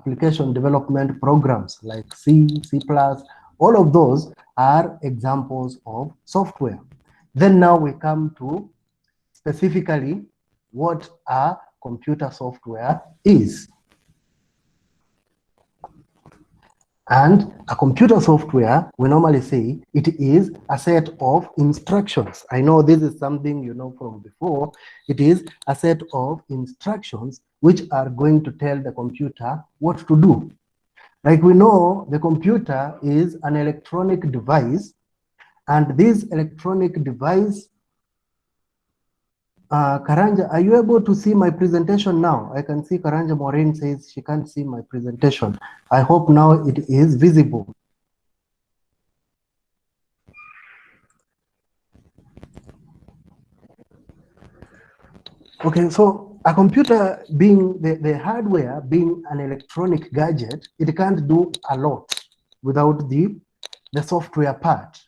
application development programs like C, C++, all of those are examples of software. Then now we come to specifically what a computer software is. And a computer software, we normally say it is a set of instructions. I know this is something you know from before. It is a set of instructions which are going to tell the computer what to do. Like we know, the computer is an electronic device, and this electronic device, Karanja, are you able to see my presentation now? I can see Karanja Maureen says she can't see my presentation. I hope now it is visible. Okay, so a computer being the hardware being an electronic gadget, it can't do a lot without the software part.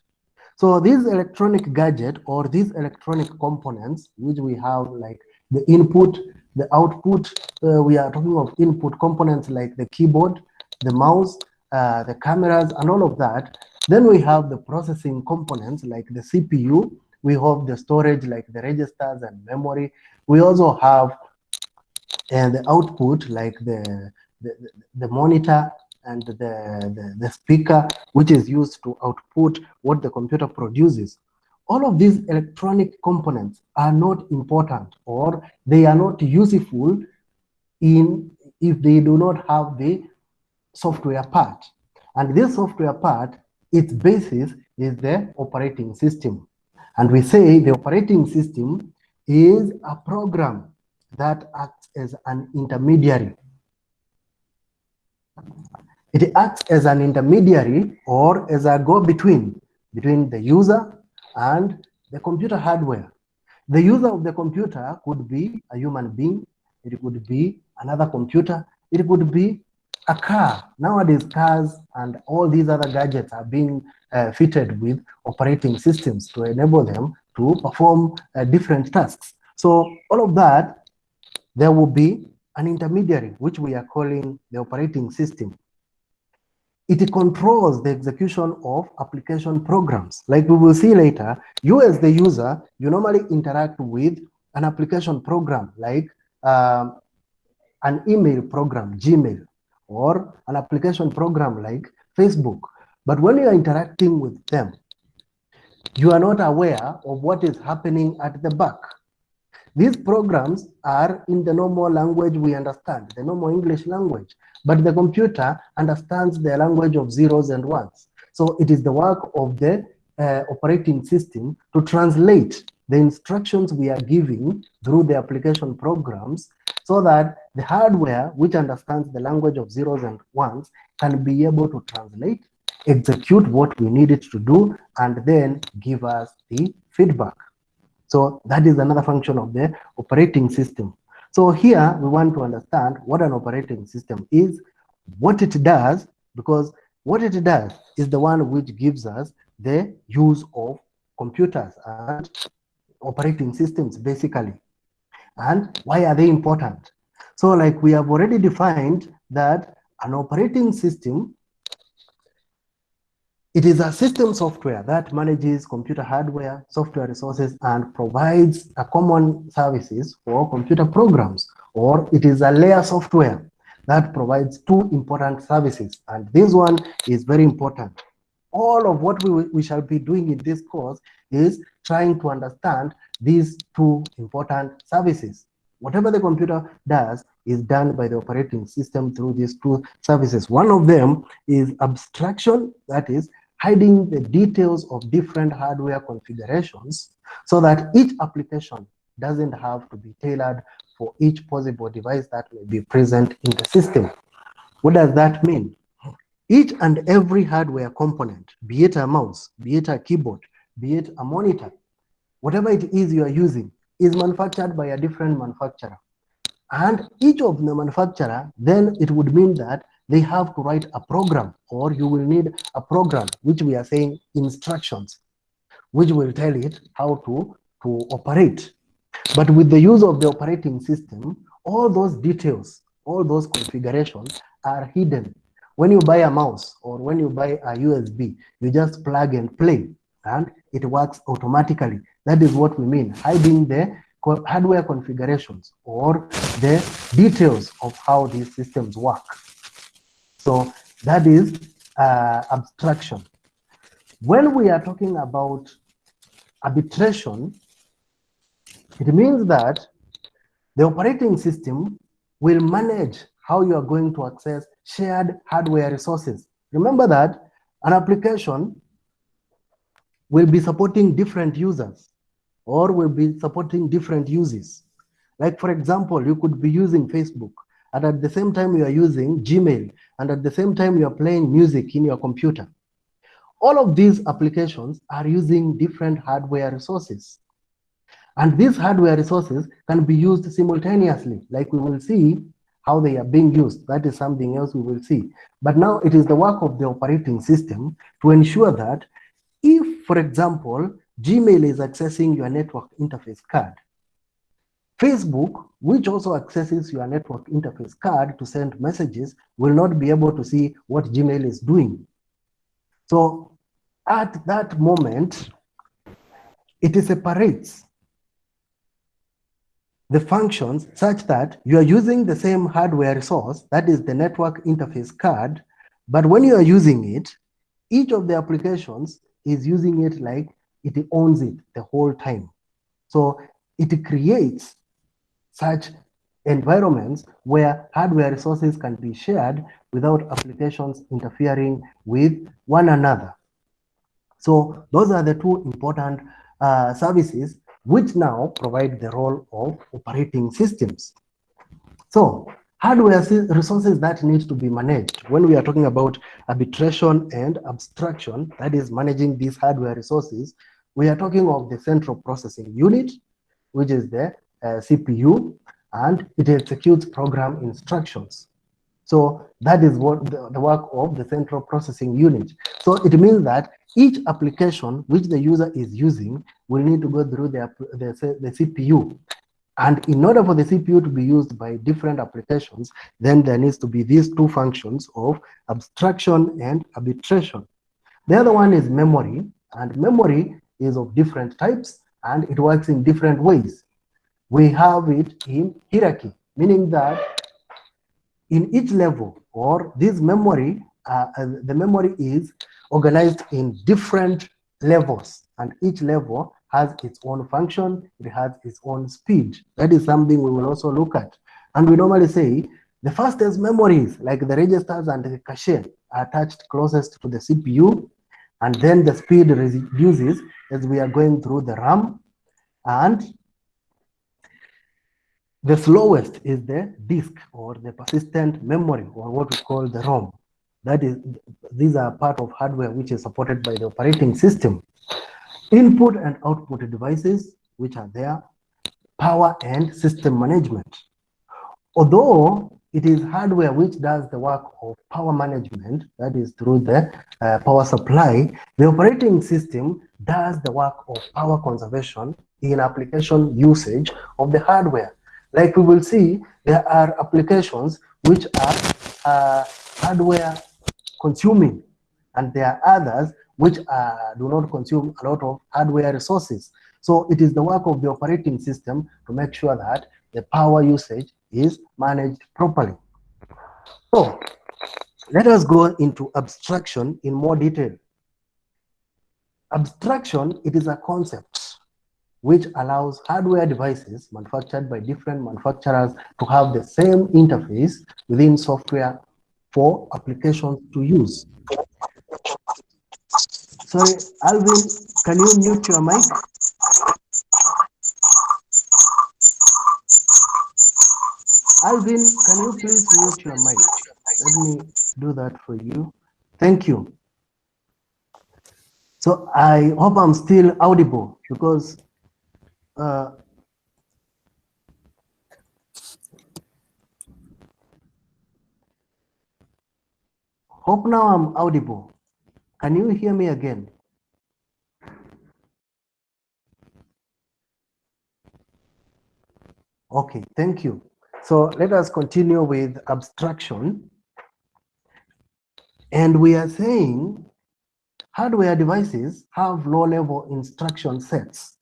So this electronic gadget or these electronic components, which we have like the input, the output, we are talking of input components like the keyboard, the mouse, the cameras, and all of that. Then we have the processing components like the CPU. We have the storage like the registers and memory. We also have the output like the monitor and the speaker, which is used to output what the computer produces. All of these electronic components are not important, or they are not useful if they do not have the software part. And this software part, its basis is the operating system. And we say the operating system is a program that acts as an intermediary. It acts as an intermediary or as a go-between between the user and the computer hardware. The user of the computer could be a human being, it could be another computer, it could be a car. Nowadays, cars and all these other gadgets are being fitted with operating systems to enable them to perform different tasks. So all of that, there will be an intermediary, which we are calling the operating system. It controls the execution of application programs. Like we will see later, you as the user, you normally interact with an application program like an email program, Gmail, or an application program like Facebook. But when you are interacting with them, you are not aware of what is happening at the back. These programs are in the normal language we understand, the normal English language, but the computer understands the language of zeros and ones. So it is the work of the operating system to translate the instructions we are giving through the application programs so that the hardware, which understands the language of zeros and ones, can be able to translate, execute what we need it to do, and then give us the feedback. So that is another function of the operating system. So here we want to understand what an operating system is, what it does, because what it does is the one which gives us the use of computers and operating systems basically. And why are they important? So like we have already defined that an operating system, it is a system software that manages computer hardware, software resources, and provides a common services for computer programs. Or it is a layer software that provides two important services. And this one is very important. All of what we shall be doing in this course is trying to understand these two important services. Whatever the computer does is done by the operating system through these two services. One of them is abstraction, that is hiding the details of different hardware configurations so that each application doesn't have to be tailored for each possible device that may be present in the system. What does that mean? Each and every hardware component, be it a mouse, be it a keyboard, be it a monitor, whatever it is you are using, is manufactured by a different manufacturer. And each of the manufacturer, then it would mean that they have to write a program, or you will need a program, which we are saying instructions, which will tell it how to operate. But with the use of the operating system, all those details, all those configurations are hidden. When you buy a mouse or when you buy a USB, you just plug and play and it works automatically. That is what we mean, hiding the hardware configurations or the details of how these systems work. So that is abstraction. When we are talking about arbitration, it means that the operating system will manage how you are going to access shared hardware resources. Remember that an application will be supporting different users or will be supporting different uses. Like for example, you could be using Facebook and at the same time you are using Gmail and at the same time you are playing music in your computer. All of these applications are using different hardware resources. And these hardware resources can be used simultaneously, like we will see how they are being used. That is something else we will see. But now it is the work of the operating system to ensure that if, for example, Gmail is accessing your network interface card, Facebook, which also accesses your network interface card to send messages, will not be able to see what Gmail is doing. So at that moment, it separates the functions such that you are using the same hardware resource, that is the network interface card, but when you are using it, each of the applications is using it like it owns it the whole time. So it creates such environments where hardware resources can be shared without applications interfering with one another. So those are the two important services which now provide the role of operating systems. So hardware resources that need to be managed when we are talking about arbitration and abstraction, that is managing these hardware resources, we are talking of the central processing unit, which is the CPU, and it executes program instructions. So that is what the work of the central processing unit. So it means that each application which the user is using will need to go through the CPU. And in order for the CPU to be used by different applications, then there needs to be these two functions of abstraction and arbitration. The other one is memory, and memory is of different types and it works in different ways. We have it in hierarchy, meaning that in each level or this memory, the memory is organized in different levels and each level has its own function, it has its own speed. That is something we will also look at. And we normally say the fastest memories like the registers and the cache are attached closest to the CPU, and then the speed reduces as we are going through the RAM, and the slowest is the disk or the persistent memory or what we call the ROM. That is, these are part of hardware which is supported by the operating system. Input and output devices which are there, power and system management. Although it is hardware which does the work of power management, that is through the power supply, the operating system does the work of power conservation in application usage of the hardware. Like we will see, there are applications which are hardware consuming, and there are others which do not consume a lot of hardware resources. So it is the work of the operating system to make sure that the power usage is managed properly. So let us go into abstraction in more detail. Abstraction, it is a concept which allows hardware devices manufactured by different manufacturers to have the same interface within software for applications to use. Sorry, Alvin, can you mute your mic? Alvin, can you please mute your mic? Let me do that for you. Thank you. So I hope I'm still audible because hope now I'm audible. Can you hear me again? Okay, thank you. So let us continue with abstraction. And we are saying hardware devices have low-level instruction sets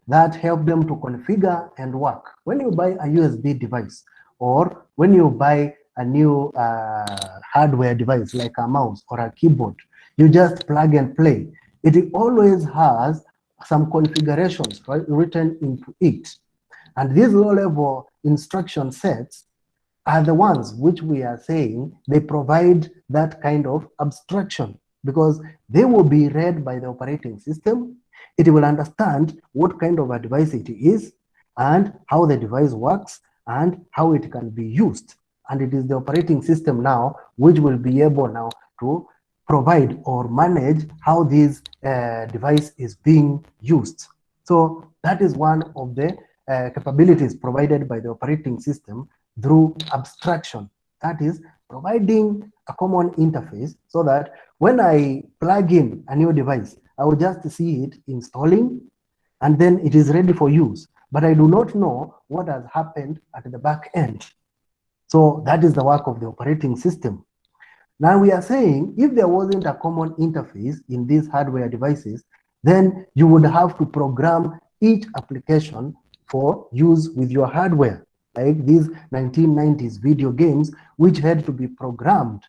that help them to configure and work. When you buy a USB device or when you buy a new hardware device like a mouse or a keyboard, you just plug and play. It always has some configurations written into it. And these low-level instruction sets are the ones which we are saying they provide that kind of abstraction because they will be read by the operating system. It will understand what kind of a device it is and how the device works and how it can be used. And it is the operating system now which will be able now to provide or manage how this device is being used. So that is one of the capabilities provided by the operating system through abstraction. That is providing a common interface so that when I plug in a new device, I will just see it installing and then it is ready for use. But I do not know what has happened at the back end. So that is the work of the operating system. Now we are saying if there wasn't a common interface in these hardware devices, then you would have to program each application for use with your hardware, like these 1990s video games, which had to be programmed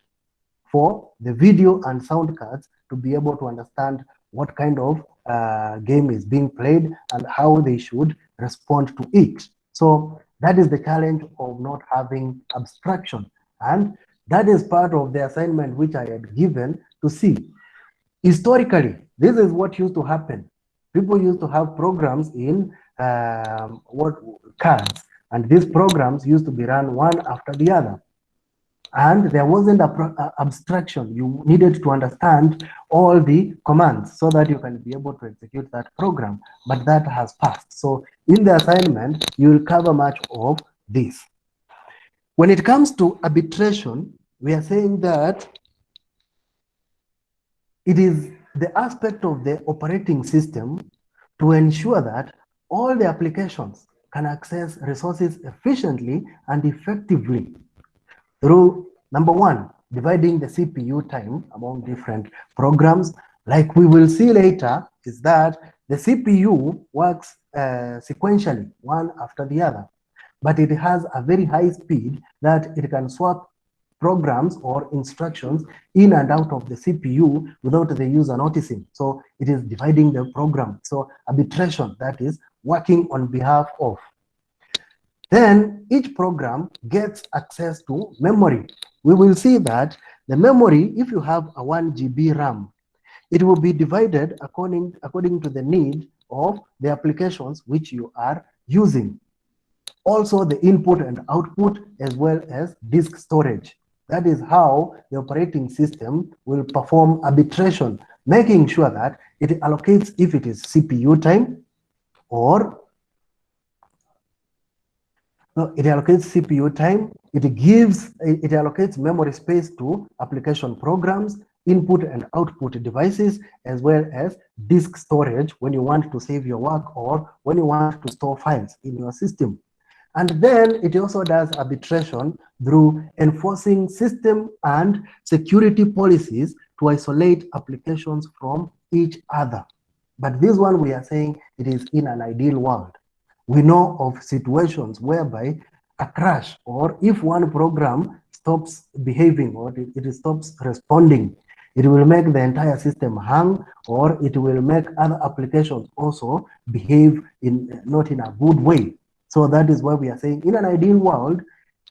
for the video and sound cards to be able to understand what kind of game is being played and how they should respond to it. So that is the challenge of not having abstraction. And that is part of the assignment which I had given to see. Historically, this is what used to happen. People used to have programs in what cards, and these programs used to be run one after the other. And there wasn't a abstraction. You needed to understand all the commands so that you can be able to execute that program, but that has passed. So in the assignment, you will cover much of this. When it comes to arbitration, we are saying that it is the aspect of the operating system to ensure that all the applications can access resources efficiently and effectively through, number one, dividing the CPU time among different programs. Like we will see later, is that the CPU works sequentially, one after the other, but it has a very high speed that it can swap programs or instructions in and out of the CPU without the user noticing. So it is dividing the program. So arbitration, that is working on behalf of. Then each program gets access to memory. We will see that the memory, if you have a 1 GB RAM, it will be divided according to the need of the applications which you are using. Also the input and output as well as disk storage. That is how the operating system will perform arbitration, making sure that it allocates if it is CPU time or it allocates CPU time, it allocates memory space to application programs, input and output devices, as well as disk storage when you want to save your work or when you want to store files in your system. And then it also does arbitration through enforcing system and security policies to isolate applications from each other. But this one we are saying it is in an ideal world. We know of situations whereby a crash, or if one program stops behaving or it stops responding, it will make the entire system hang, or it will make other applications also behave not in a good way. So that is why we are saying in an ideal world,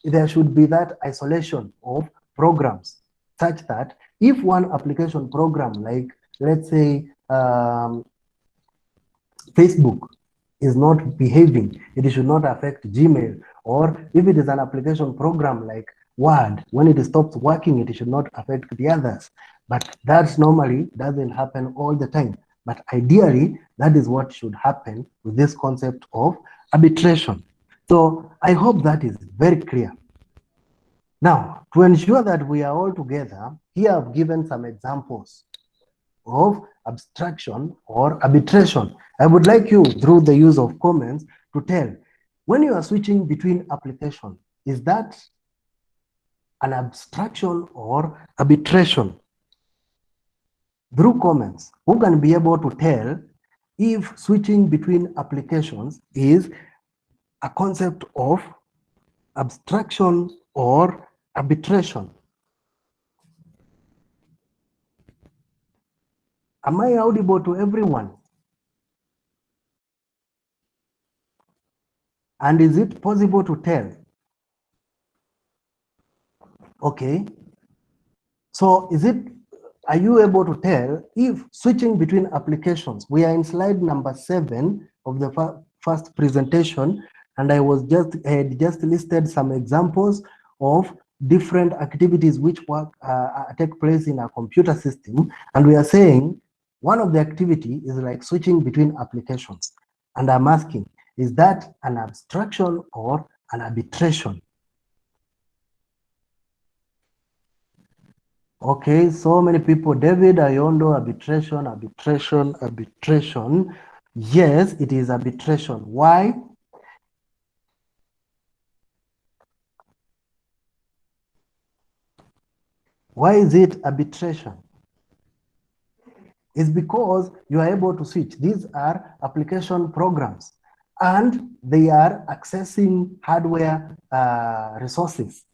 there should be that isolation of programs such that if one application program, like let's say Facebook, is not behaving, it should not affect Gmail. Or if it is an application program like Word, when it stops working, it should not affect the others. But that normally doesn't happen all the time. But ideally, that is what should happen with this concept of arbitration. So I hope that is very clear. Now, to ensure that we are all together, here I've given some examples of abstraction or arbitration. I would like you, through the use of comments, to tell when you are switching between applications, is that an abstraction or arbitration? Through comments, who can be able to tell if switching between applications is a concept of abstraction or arbitration? Am I audible to everyone? And is it possible to tell? Okay. So are you able to tell if switching between applications, we are in slide number 7 of the first presentation, and I had just listed some examples of different activities which take place in a computer system, and we are saying one of the activity is like switching between applications. And I'm asking, is that an abstraction or an arbitration? Okay, so many people. David Ayondo, arbitration, arbitration, arbitration. Yes, it is arbitration. Why? Why is it arbitration? It's because you are able to switch. These are application programs and they are accessing hardware resources.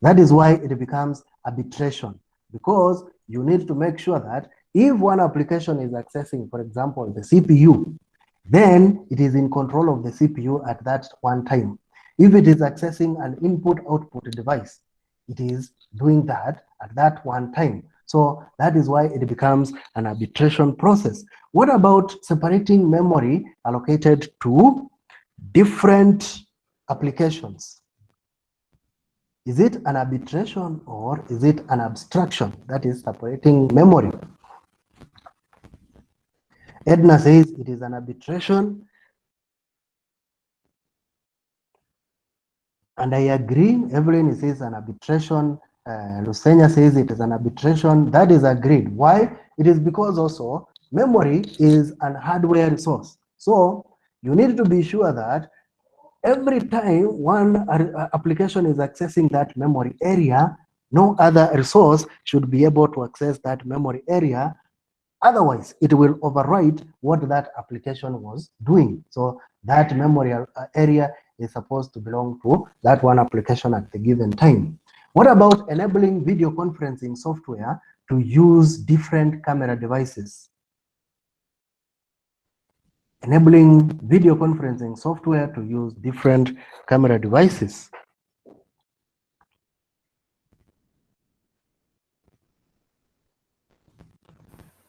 That is why it becomes arbitration, because you need to make sure that if one application is accessing, for example, the CPU, then it is in control of the CPU at that one time. If it is accessing an input-output device, it is doing that at that one time. So that is why it becomes an arbitration process. What about separating memory allocated to different applications? Is it an arbitration or is it an abstraction? That is separating memory. Edna says it is an arbitration. And I agree. Evelyn says an arbitration. Lucenia says it is an arbitration. That is agreed. Why? It is because also memory is an hardware resource. So you need to be sure that every time one application is accessing that memory area, no other resource should be able to access that memory area. Otherwise, it will override what that application was doing. So that memory area is supposed to belong to that one application at the given time. What about enabling video conferencing software to use different camera devices? Enabling video conferencing software to use different camera devices.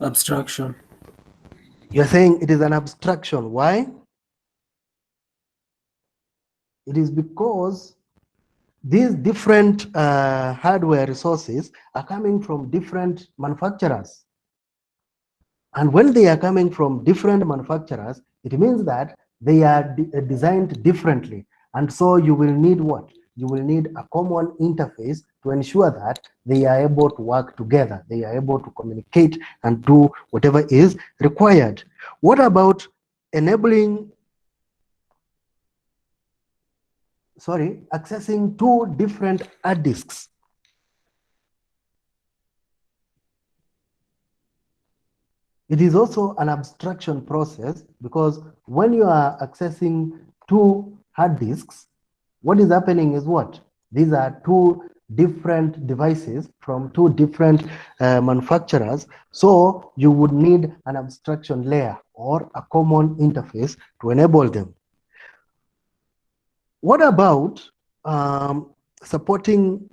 Abstraction. You're saying it is an abstraction. Why? It is because these different hardware resources are coming from different manufacturers. And when they are coming from different manufacturers, it means that they are designed differently. And so you will need what? You will need a common interface to ensure that they are able to work together. They are able to communicate and do whatever is required. What about enabling, accessing two different hard disks? It is also an abstraction process, because when you are accessing two hard disks, what is happening is what? These are two different devices from two different manufacturers. So you would need an abstraction layer or a common interface to enable them. What about supporting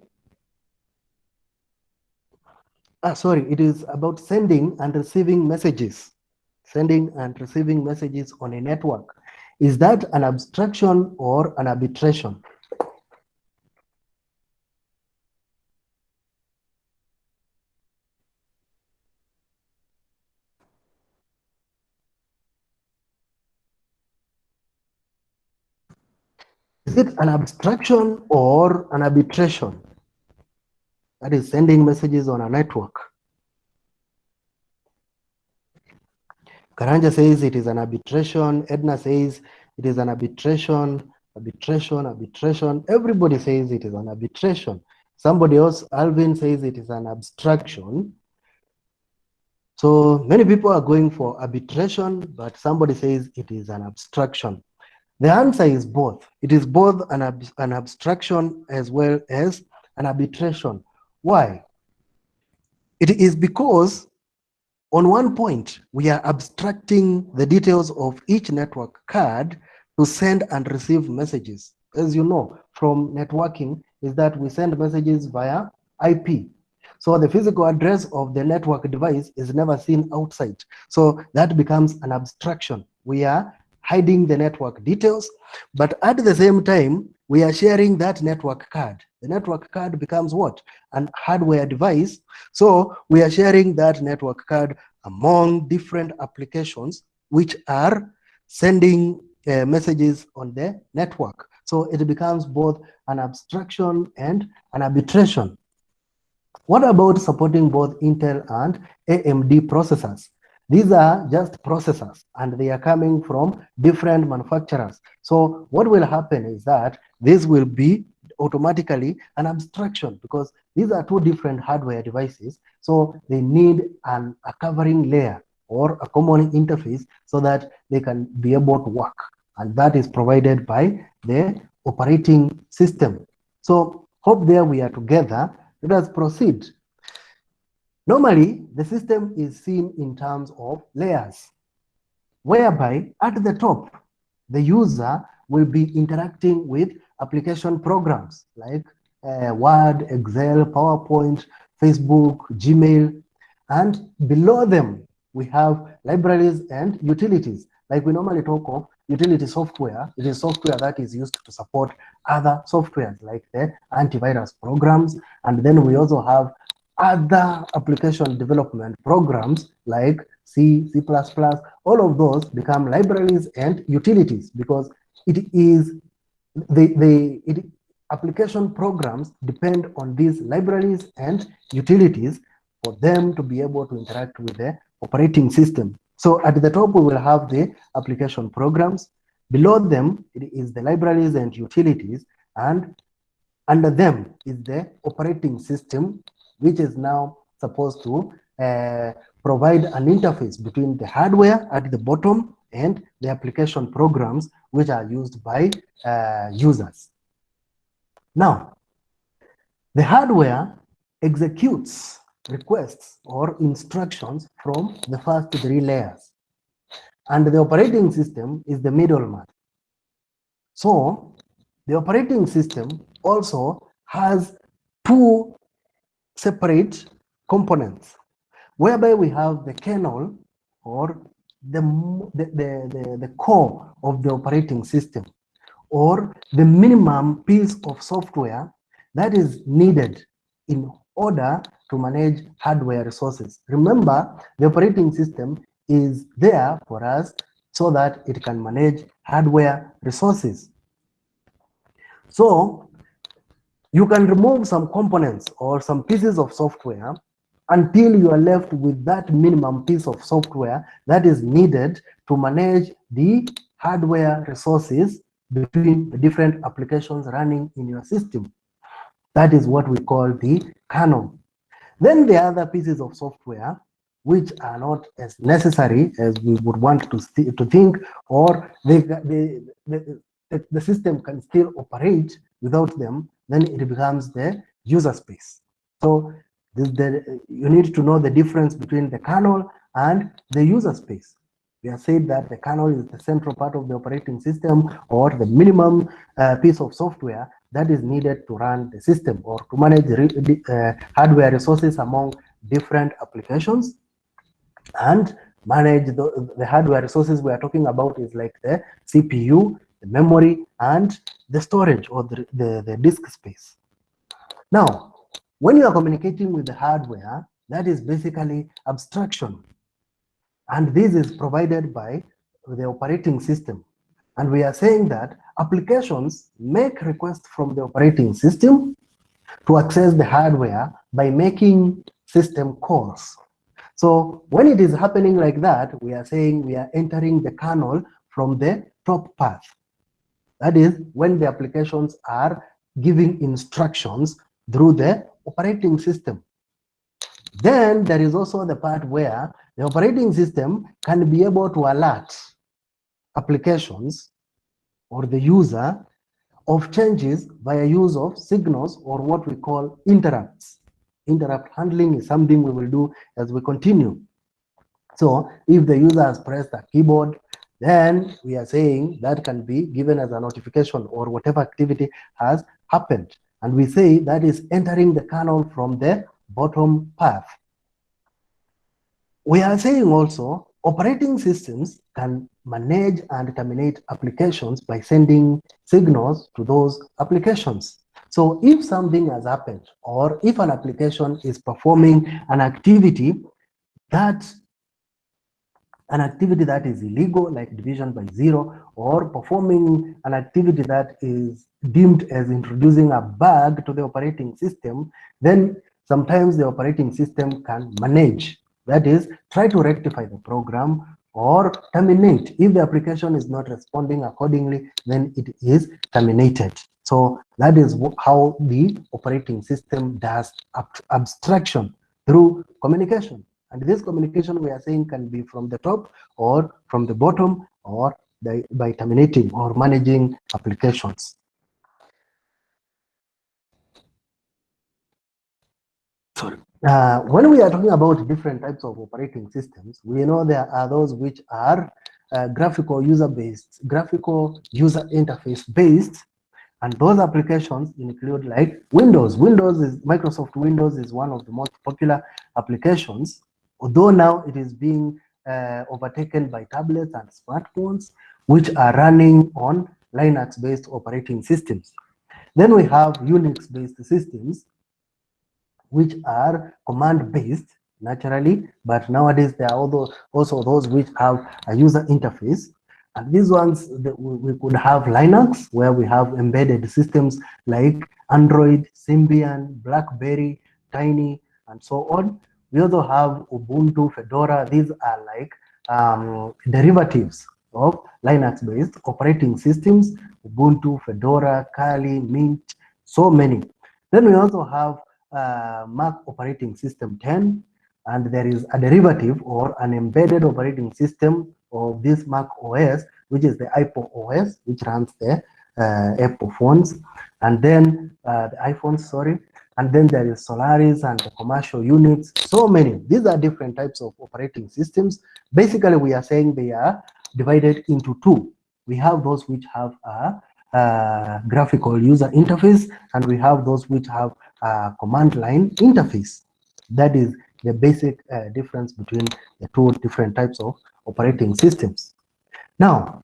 it is about sending and receiving messages. Sending and receiving messages on a network. Is that an abstraction or an arbitration? Is it an abstraction or an arbitration? That is sending messages on a network. Karanja says it is an arbitration. Edna says it is an arbitration, arbitration, arbitration. Everybody says it is an arbitration. Somebody else, Alvin, says it is an abstraction. So many people are going for arbitration, but somebody says it is an abstraction. The answer is both. It is both an abstraction as well as an arbitration. Why? It is because on one point, we are abstracting the details of each network card to send and receive messages. As you know from networking, is that we send messages via IP. So the physical address of the network device is never seen outside. So that becomes an abstraction. We are hiding the network details, but at the same time, we are sharing that network card. The network card becomes what? An hardware device. So we are sharing that network card among different applications which are sending messages on the network. So it becomes both an abstraction and an arbitration. What about supporting both Intel and AMD processors? These are just processors and they are coming from different manufacturers. So what will happen is that this will be automatically an abstraction because these are two different hardware devices. So they need a covering layer or a common interface so that they can be able to work. And that is provided by the operating system. So hope there we are together. Let us proceed. Normally, the system is seen in terms of layers, whereby at the top, the user will be interacting with application programs like Word, Excel, PowerPoint, Facebook, Gmail, and below them, we have libraries and utilities. Like we normally talk of utility software, it is software that is used to support other softwares like the antivirus programs. And then we also have other application development programs like C, C++, all of those become libraries and utilities because it is application programs depend on these libraries and utilities for them to be able to interact with the operating system. So at the top, we will have the application programs. Below them, it is the libraries and utilities. And under them is the operating system, which is now supposed to provide an interface between the hardware at the bottom and the application programs which are used by users. Now, the hardware executes requests or instructions from the first three layers, and the operating system is the middleman. So, the operating system also has two separate components, whereby we have the kernel or the core of the operating system, or the minimum piece of software that is needed in order to manage hardware resources. Remember, the operating system is there for us so that it can manage hardware resources. So you can remove some components or some pieces of software until you are left with that minimum piece of software that is needed to manage the hardware resources between the different applications running in your system. That is what we call the kernel. Then the other pieces of software which are not as necessary as we would want to think, or the system can still operate without them, then it becomes the user space. So you need to know the difference between the kernel and the user space. We have said that the kernel is the central part of the operating system, or the minimum piece of software that is needed to run the system or to manage the hardware resources among different applications. And manage the hardware resources we are talking about is like the CPU, the memory, and the storage or the disk space. Now, when you are communicating with the hardware, that is basically abstraction. And this is provided by the operating system. And we are saying that applications make requests from the operating system to access the hardware by making system calls. So when it is happening like that, we are saying we are entering the kernel from the top path. That is when the applications are giving instructions through the operating system. Then there is also the part where the operating system can be able to alert applications or the user of changes via use of signals or what we call interrupts. Interrupt handling is something we will do as we continue. So if the user has pressed a keyboard, then we are saying that can be given as a notification or whatever activity has happened. And we say that is entering the kernel from the bottom path. We are saying also operating systems can manage and terminate applications by sending signals to those applications. So if something has happened or if an application is performing an activity that is illegal, like division by zero, or performing an activity that is deemed as introducing a bug to the operating system, then sometimes the operating system can manage, that is, try to rectify the program or terminate. If the application is not responding accordingly, then it is terminated. So that is how the operating system does abstraction through communication. And this communication we are saying can be from the top or from the bottom or by terminating or managing applications. Sorry. When we are talking about different types of operating systems, we know there are those which are graphical user interface based, and those applications include like Windows. Microsoft Windows is one of the most popular applications, although now it is being overtaken by tablets and smartphones, which are running on Linux-based operating systems. Then we have Unix-based systems, which are command-based naturally, but nowadays there are also those which have a user interface. And these ones, we could have Linux, where we have embedded systems like Android, Symbian, BlackBerry, Tiny, and so on. We also have Ubuntu, Fedora. These are like derivatives of Linux-based operating systems, Ubuntu, Fedora, Kali, Mint, so many. Then we also have Mac operating system 10, and there is a derivative or an embedded operating system of this Mac OS, which is the Apple OS, which runs the Apple phones, and then the iPhones, sorry. And then there is Solaris and the commercial units, so many. These are different types of operating systems. Basically, we are saying they are divided into two. We have those which have a graphical user interface, and we have those which have a command line interface. That is the basic difference between the two different types of operating systems. Now,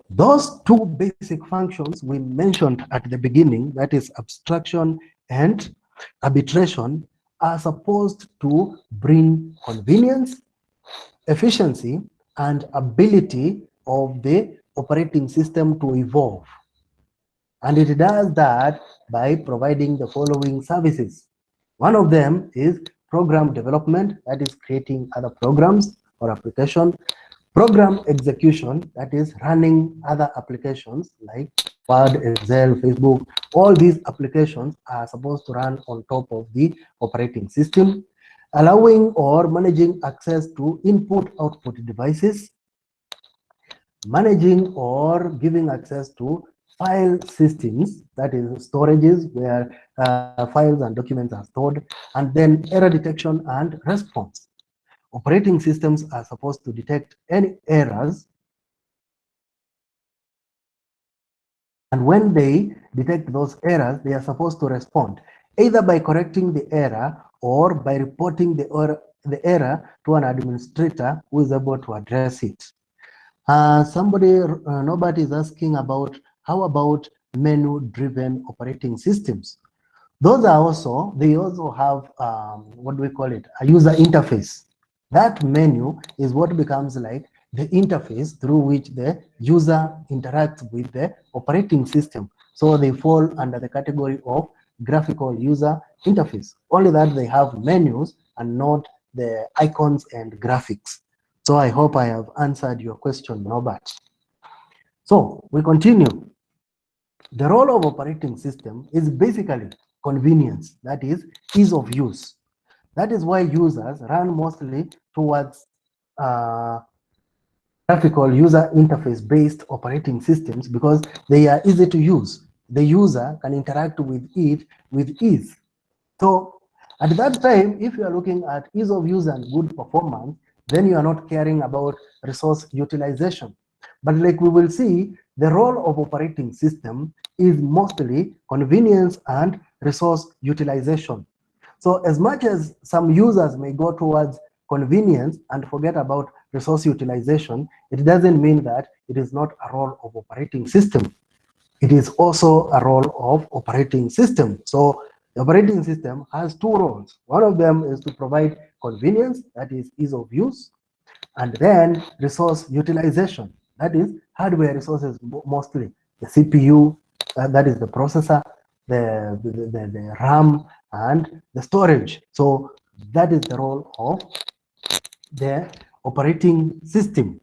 those two basic functions we mentioned at the beginning, that is abstraction and arbitration, are supposed to bring convenience, efficiency, and ability of the operating system to evolve. And it does that by providing the following services. One of them is program development, that is creating other programs or application. Program execution, that is running other applications like Word, Excel, Facebook. All these applications are supposed to run on top of the operating system. Allowing or managing access to input-output devices. Managing or giving access to file systems, that is storages where files and documents are stored, and then error detection and response. Operating systems are supposed to detect any errors, and when they detect those errors, they are supposed to respond either by correcting the error or by reporting the error to an administrator who is able to address it. Norbert is asking about how about menu-driven operating systems? Those are also, they also have, what do we call it, a user interface. That menu is what becomes like the interface through which the user interacts with the operating system. So they fall under the category of graphical user interface, only that they have menus and not the icons and graphics. So I hope I have answered your question, Norbert. So we continue. The role of operating system is basically convenience, that is ease of use. That is why users run mostly towards graphical user interface based operating systems because they are easy to use. The user can interact with it with ease. So at that time, if you are looking at ease of use and good performance, then you are not caring about resource utilization. But like we will see, the role of operating system is mostly convenience and resource utilization. So as much as some users may go towards convenience and forget about resource utilization, it doesn't mean that it is not a role of operating system. It is also a role of operating system. So the operating system has two roles. One of them is to provide convenience, that is ease of use, and then resource utilization, that is hardware resources mostly, the CPU, that is the processor, the RAM, and the storage. So that is the role of the operating system.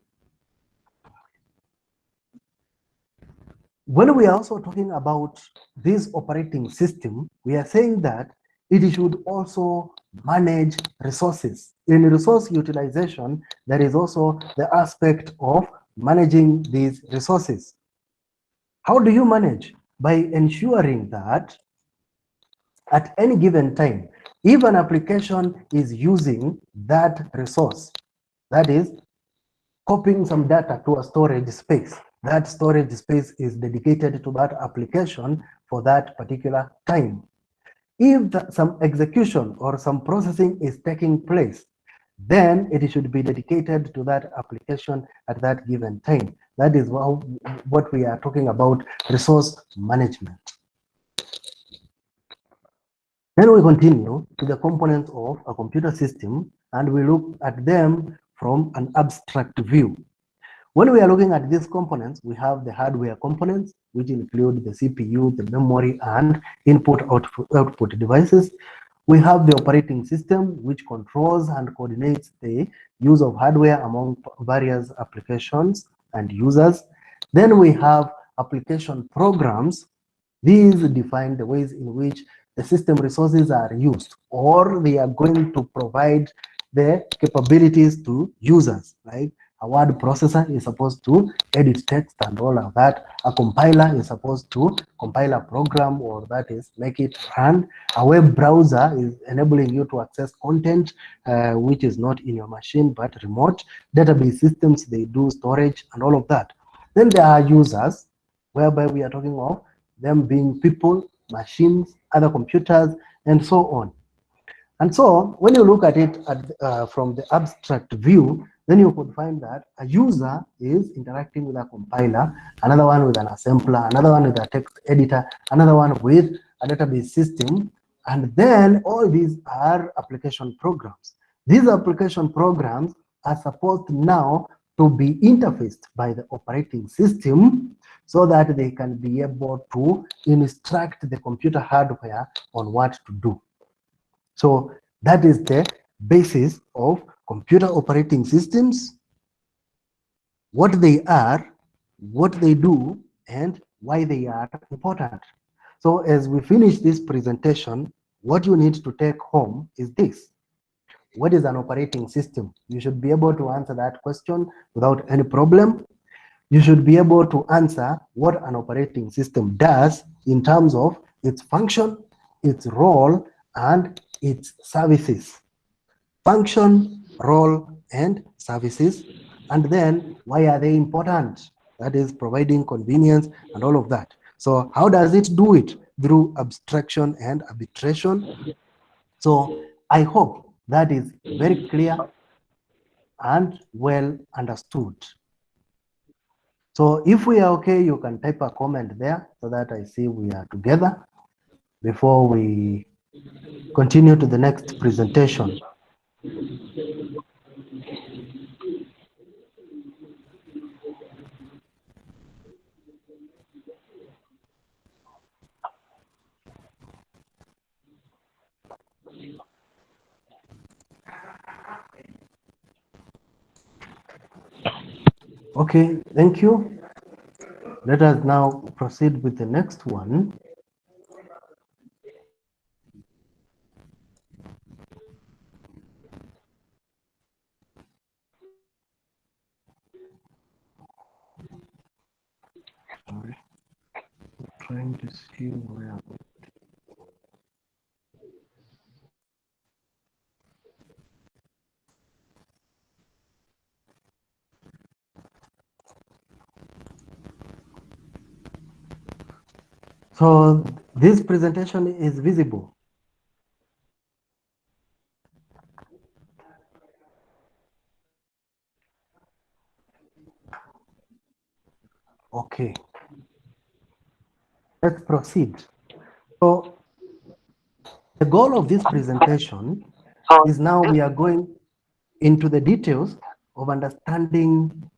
When we are also talking about this operating system, we are saying that it should also manage resources. In resource utilization, there is also the aspect of managing these resources. How do you manage? By ensuring that at any given time, if an application is using that resource, that is copying some data to a storage space, that storage space is dedicated to that application for that particular time. If some execution or some processing is taking place, then it should be dedicated to that application at that given time. That is what we are talking about, resource management. Then we continue to the components of a computer system, and we look at them from an abstract view. When we are looking at these components, we have the hardware components, which include the CPU, the memory, and output devices. We have the operating system, which controls and coordinates the use of hardware among various applications and users. Then we have application programs. These define the ways in which the system resources are used, or they are going to provide the capabilities to users. Like a word processor is supposed to edit text and all of that. A compiler is supposed to compile a program, or that is make it run. A web browser is enabling you to access content which is not in your machine but remote. Database systems, they do storage and all of that. Then there are users, whereby we are talking of them being people, machines, other computers, and so on. And so when you look at it from the abstract view, then you could find that a user is interacting with a compiler, another one with an assembler, another one with a text editor, another one with a database system, and then all these are application programs. These application programs are supposed now to be interfaced by the operating system so that they can be able to instruct the computer hardware on what to do. So that is the basis of computer operating systems, what they are, what they do, and why they are important. So as we finish this presentation, what you need to take home is this. What is an operating system? You should be able to answer that question without any problem. You should be able to answer what an operating system does in terms of its function, its role, and its services. Function, role, and services. And then why are they important? That is providing convenience and all of that. So how does it do it? Through abstraction and arbitration. So I hope that is very clear and well understood. So if we are okay, you can type a comment there so that I see we are together before we continue to the next presentation. Okay, thank you. Let us now proceed with the next one. trying to see where. So this presentation is visible. Okay, let's proceed. So the goal of this presentation is now we are going into the details of understanding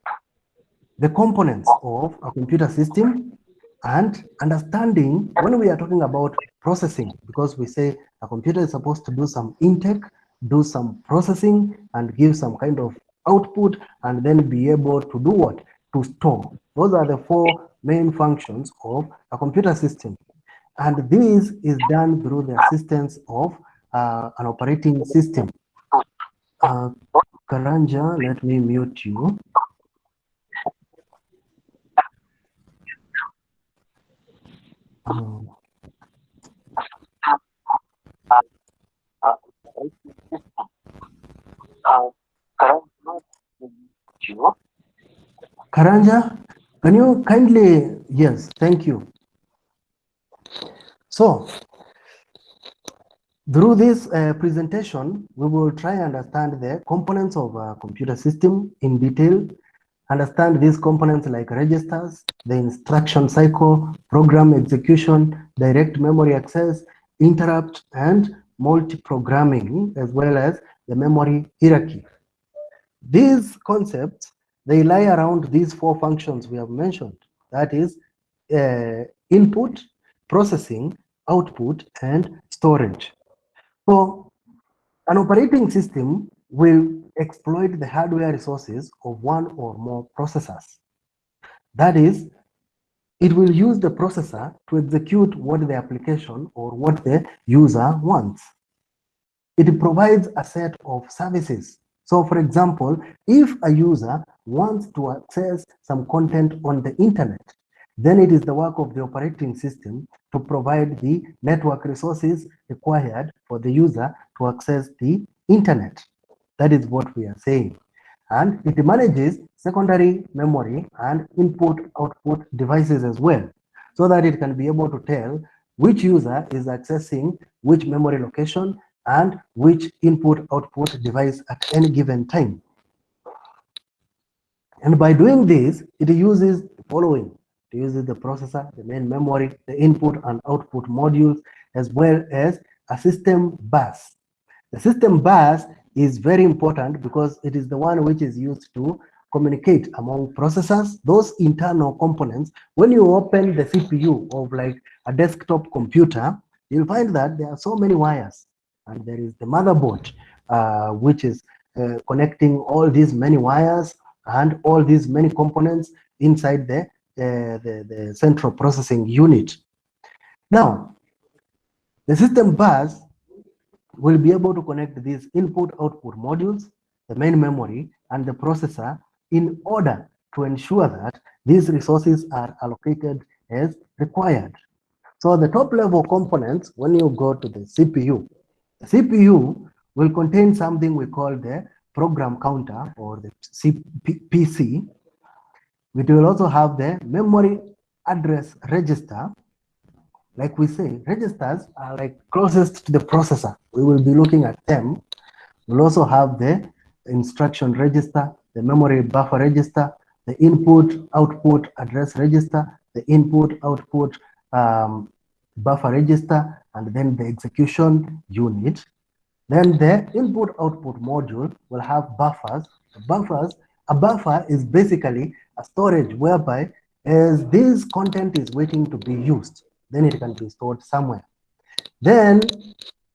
the components of a computer system and understanding when we are talking about processing, because we say a computer is supposed to do some intake, do some processing, and give some kind of output, and then be able to do what? To store. Those are the four main functions of a computer system. And this is done through the assistance of an operating system. Karanja, let me mute you. Karanja, can you kindly, yes, thank you. So, through this presentation, we will try and understand the components of a computer system in detail, understand these components like registers, the instruction cycle, program execution, direct memory access, interrupt, and multi-programming, as well as the memory hierarchy. These concepts, they lie around these four functions we have mentioned. That is input, processing, output, and storage. So an operating system will exploit the hardware resources of one or more processors. That is, it will use the processor to execute what the application or what the user wants. It provides a set of services. So for example, if a user wants to access some content on the internet, then it is the work of the operating system to provide the network resources required for the user to access the internet. That is what we are saying. And it manages secondary memory and input-output devices as well, so that it can be able to tell which user is accessing which memory location and which input-output device at any given time. And by doing this, it uses the following. It uses the processor, the main memory, the input and output modules, as well as a system bus. The system bus is very important because it is the one which is used to communicate among processors, those internal components. When you open the CPU of like a desktop computer, you'll find that there are so many wires, and there is the motherboard, which is connecting all these many wires and all these many components inside the central processing unit. Now, the system bus will be able to connect these input-output modules, the main memory, and the processor in order to ensure that these resources are allocated as required. So the top-level components, when you go to the CPU will contain something we call the program counter or the PC. It will also have the memory address register. Like we say, registers are like closest to the processor. We will be looking at them. We'll also have the instruction register, the memory buffer register, the input-output address register, the input-output buffer register, and then the execution unit. Then the input-output module will have buffers. A buffer is basically a storage whereby as this content is waiting to be used, then it can be stored somewhere. Then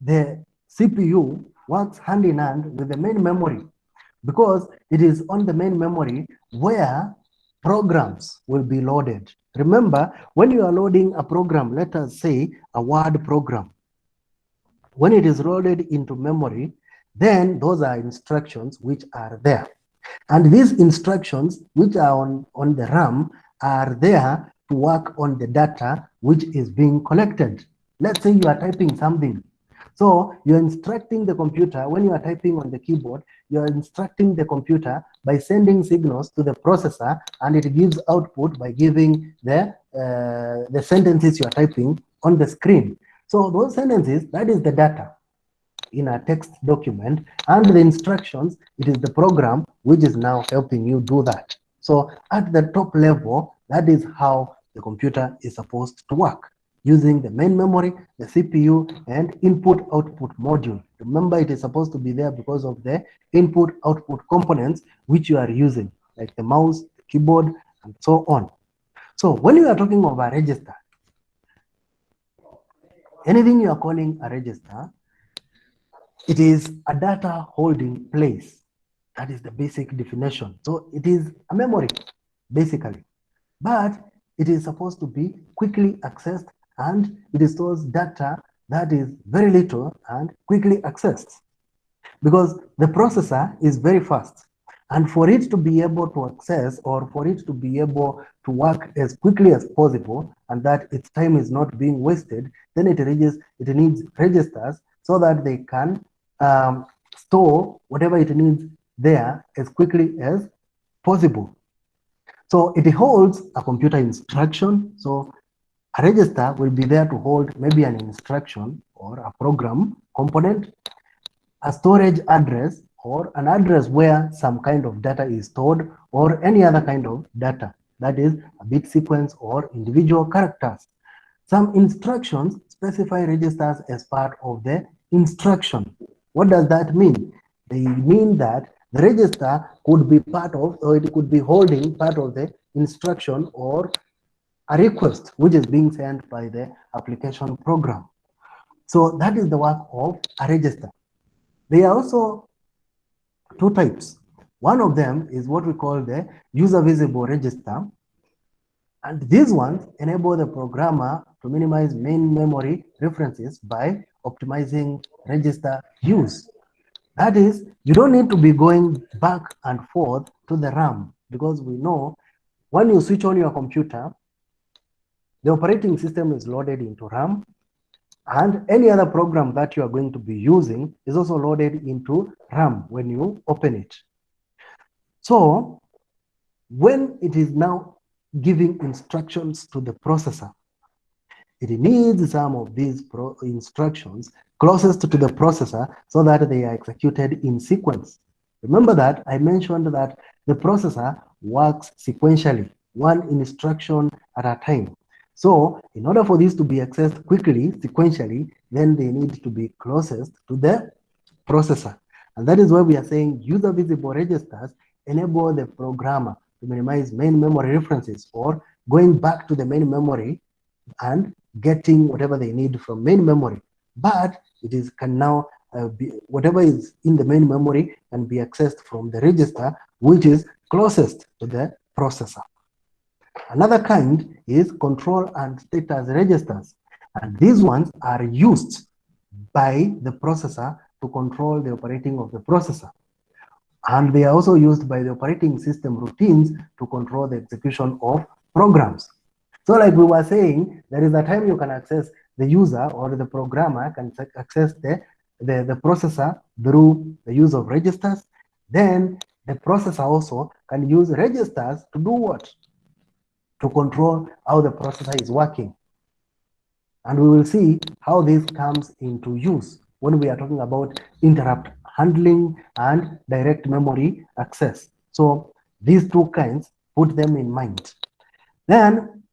the CPU works hand in hand with the main memory, because it is on the main memory where programs will be loaded. Remember, when you are loading a program, let us say a Word program, when it is loaded into memory, then those are instructions which are there. And these instructions which are on the RAM are there to work on the data which is being collected. Let's say you are typing something. So you're instructing the computer, when you are typing on the keyboard, you're instructing the computer by sending signals to the processor, and it gives output by giving the sentences you are typing on the screen. So those sentences, that is the data in a text document, and the instructions, it is the program which is now helping you do that. So at the top level, that is how the computer is supposed to work, using the main memory, the CPU, and input-output module. Remember, it is supposed to be there because of the input-output components which you are using, like the mouse, the keyboard, and so on. So when you are talking of a register, anything you are calling a register, it is a data holding place. That is the basic definition. So it is a memory, basically. But it is supposed to be quickly accessed, and it stores data that is very little and quickly accessed. Because the processor is very fast. And for it to be able to access, or for it to be able to work as quickly as possible, and that its time is not being wasted, then it needs registers so that they can store whatever it needs there as quickly as possible. So it holds a computer instruction. So a register will be there to hold maybe an instruction or a program component, a storage address, or an address where some kind of data is stored, or any other kind of data, that is a bit sequence or individual characters. Some instructions specify registers as part of the instruction. What does that mean? They mean that the register could be part of, or it could be holding part of the instruction or a request which is being sent by the application program. So that is the work of a register. There are also two types. One of them is what we call the user visible register. And these ones enable the programmer to minimize main memory references by optimizing register use. That is, you don't need to be going back and forth to the RAM, because we know when you switch on your computer, the operating system is loaded into RAM, and any other program that you are going to be using is also loaded into RAM when you open it. So when it is now giving instructions to the processor, it needs some of these instructions closest to the processor so that they are executed in sequence. Remember that I mentioned that the processor works sequentially, one instruction at a time. So in order for this to be accessed quickly, sequentially, then they need to be closest to the processor. And that is why we are saying user visible registers enable the programmer to minimize main memory references, or going back to the main memory and getting whatever they need from main memory. But it can now be whatever is in the main memory can be accessed from the register which is closest to the processor. Another kind is control and status registers, and these ones are used by the processor to control the operating of the processor. And they are also used by the operating system routines to control the execution of programs. So like we were saying, there is a time you can access the user, or the programmer can access the processor through the use of registers. Then the processor also can use registers to do what? To control how the processor is working. And we will see how this comes into use when we are talking about interrupt handling and direct memory access. So these two kinds, put them in mind. Then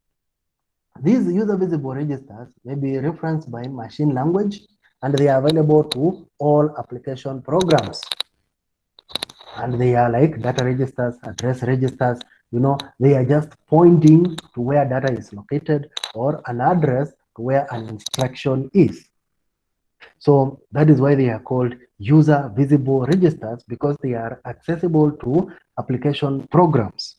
these user visible registers may be referenced by machine language, and they are available to all application programs. And they are like data registers, address registers. You know, they are just pointing to where data is located, or an address to where an instruction is. So that is why they are called user visible registers, because they are accessible to application programs.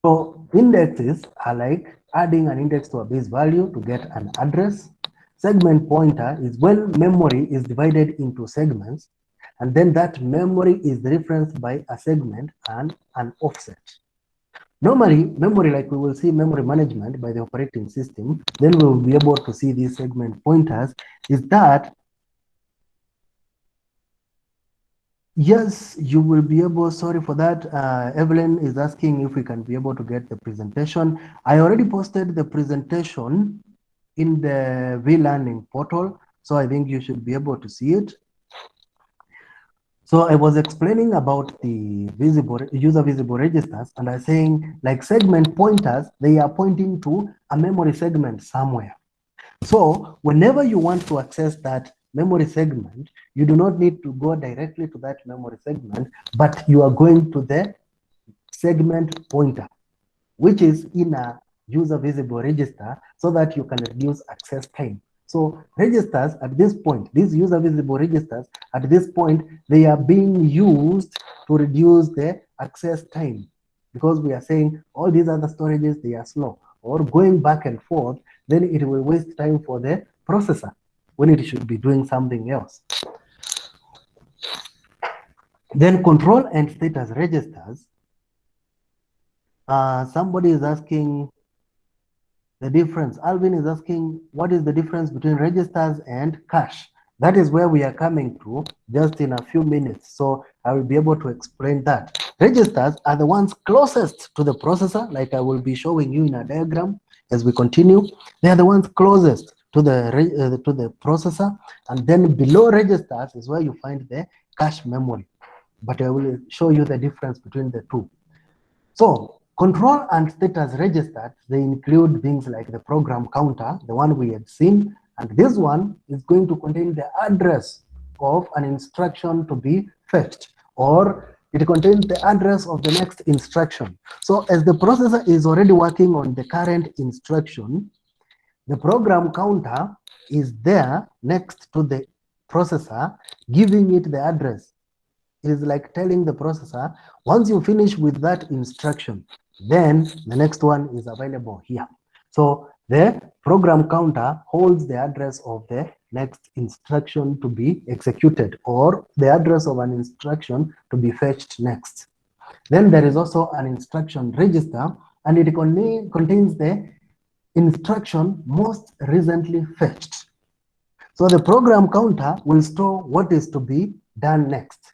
So indexes are like adding an index to a base value to get an address. Segment pointer is when memory is divided into segments, and then that memory is referenced by a segment and an offset. Normally, memory, like we will see memory management by the operating system, then we will be able to see these segment pointers, is that yes, you will be able, sorry for that. Evelyn is asking if we can be able to get the presentation. I already posted the presentation in the vLearning portal, so I think you should be able to see it. So I was explaining about the user visible registers, and I saying like segment pointers, they are pointing to a memory segment somewhere. So whenever you want to access that memory segment, you do not need to go directly to that memory segment, but you are going to the segment pointer, which is in a user visible register, so that you can reduce access time. So registers at this point, these user visible registers at this point, they are being used to reduce the access time, because we are saying all these other storages, they are slow, or going back and forth, then it will waste time for the processor when it should be doing something else. Then control and status registers. Somebody is asking the difference. Alvin is asking, what is the difference between registers and cache? That is where we are coming to just in a few minutes. So I will be able to explain that. Registers are the ones closest to the processor, like I will be showing you in a diagram as we continue. They are the ones closest to the processor, and then below registers is where you find the cache memory. But I will show you the difference between the two. So control and status registers, they include things like the program counter, the one we had seen, and this one is going to contain the address of an instruction to be fetched, or it contains the address of the next instruction. So as the processor is already working on the current instruction, the program counter is there next to the processor, giving it the address. It is like telling the processor, once you finish with that instruction, then the next one is available here. So the program counter holds the address of the next instruction to be executed, or the address of an instruction to be fetched next. Then there is also an instruction register, and it contains the instruction most recently fetched. So the program counter will store what is to be done next.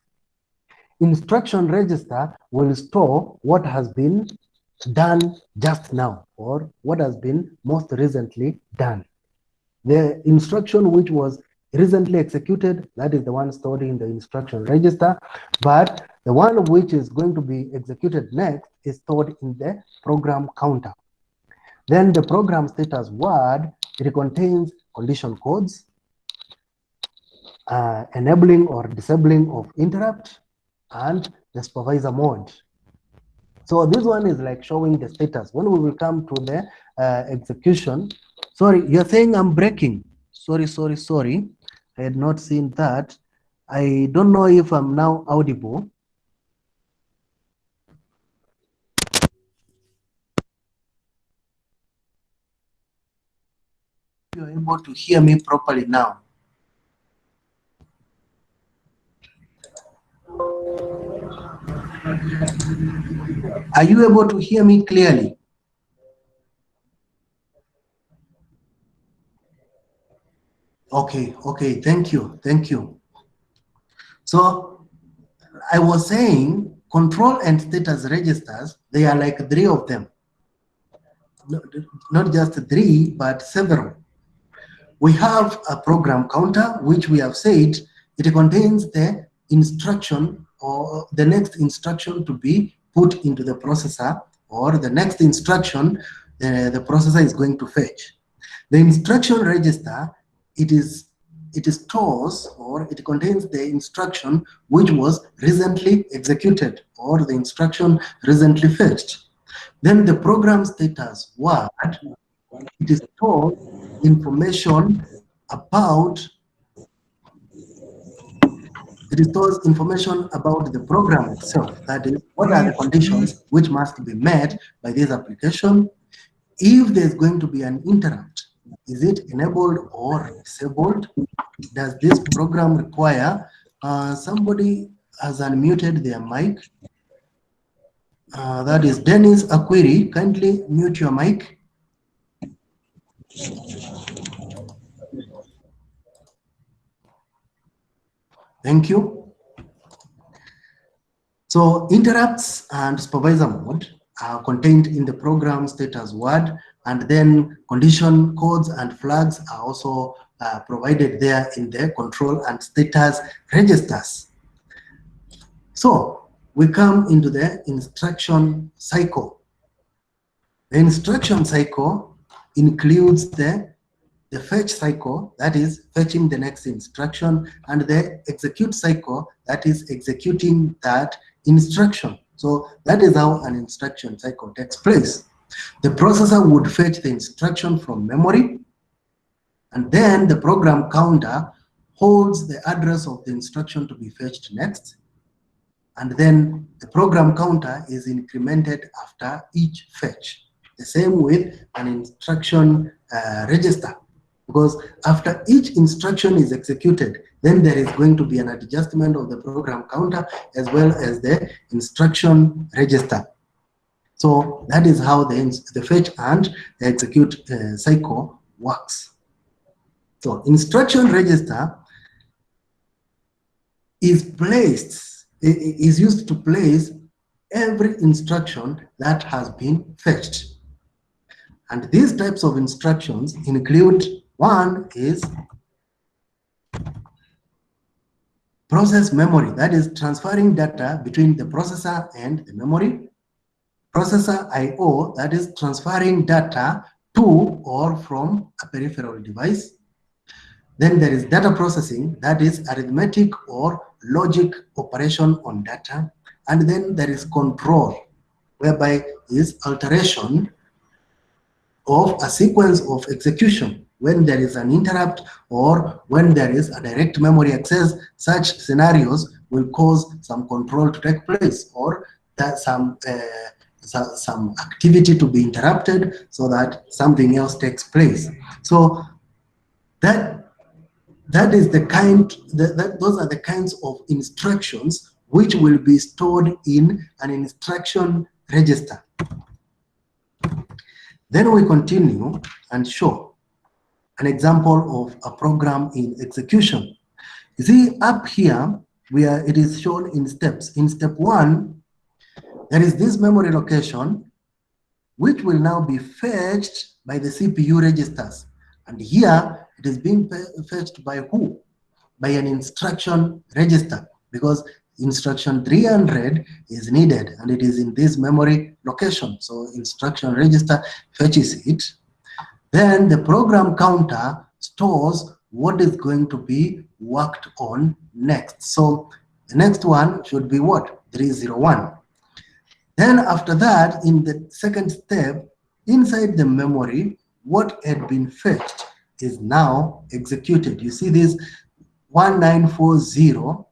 Instruction register will store what has been done just now, or what has been most recently done. The instruction which was recently executed, that is the one stored in the instruction register, but the one which is going to be executed next is stored in the program counter. Then the program status word, it contains condition codes, enabling or disabling of interrupt, and the supervisor mode. So this one is like showing the status. When we will come to the execution, sorry, you're saying I'm breaking. Sorry. I had not seen that. I don't know if I'm now audible. You're able to hear me properly now. Are you able to hear me clearly? Okay, thank you. So I was saying control and status registers, they are like 3 of them. Not just 3, but several. We have a program counter, which we have said it contains the instruction or the next instruction to be put into the processor, or the next instruction the processor is going to fetch. The instruction register, it stores, or it contains the instruction which was recently executed, or the instruction recently fetched. Then the program status word, it stores information about the program itself. That is, what are the conditions which must be met by this application? If there's going to be an interrupt, is it enabled or disabled? Does this program require somebody has unmuted their mic? That is Dennis Akwiri. Kindly mute your mic. Thank you. So interrupts and supervisor mode are contained in the program status word, and then condition codes and flags are also provided there in the control and status registers. So we come into the instruction cycle. The instruction cycle includes the fetch cycle, that is fetching the next instruction, and the execute cycle, that is executing that instruction. So that is how an instruction cycle takes place. The processor would fetch the instruction from memory, and then the program counter holds the address of the instruction to be fetched next, and then the program counter is incremented after each fetch. The same with an instruction register, because after each instruction is executed, then there is going to be an adjustment of the program counter as well as the instruction register. So that is how the fetch and the execute cycle works. So instruction register is used to place every instruction that has been fetched. And these types of instructions include, one is process memory, that is transferring data between the processor and the memory. Processor I/O, that is transferring data to or from a peripheral device. Then there is data processing, that is arithmetic or logic operation on data. And then there is control, whereby is alteration of a sequence of execution when there is an interrupt or when there is a direct memory access. Such scenarios will cause some control to take place, or that some activity to be interrupted so that something else takes place. So that is the kind, those are the kinds of instructions which will be stored in an instruction register. Then we continue and show an example of a program in execution. You see up here, where it is shown in steps. In step 1, there is this memory location, which will now be fetched by the CPU registers. And here, it is being fetched by who? By an instruction register, because instruction 300 is needed and it is in this memory location. So instruction register fetches it. Then the program counter stores what is going to be worked on next. So the next one should be what? 301. Then after that, in the second step, inside the memory, what had been fetched is now executed. You see this 1940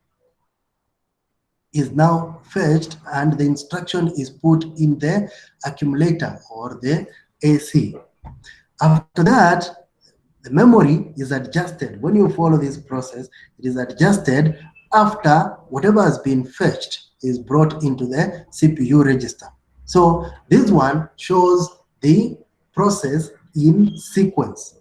is now fetched and the instruction is put in the accumulator or the AC. After that, the memory is adjusted. When you follow this process, it is adjusted after whatever has been fetched is brought into the CPU register. So this one shows the process in sequence.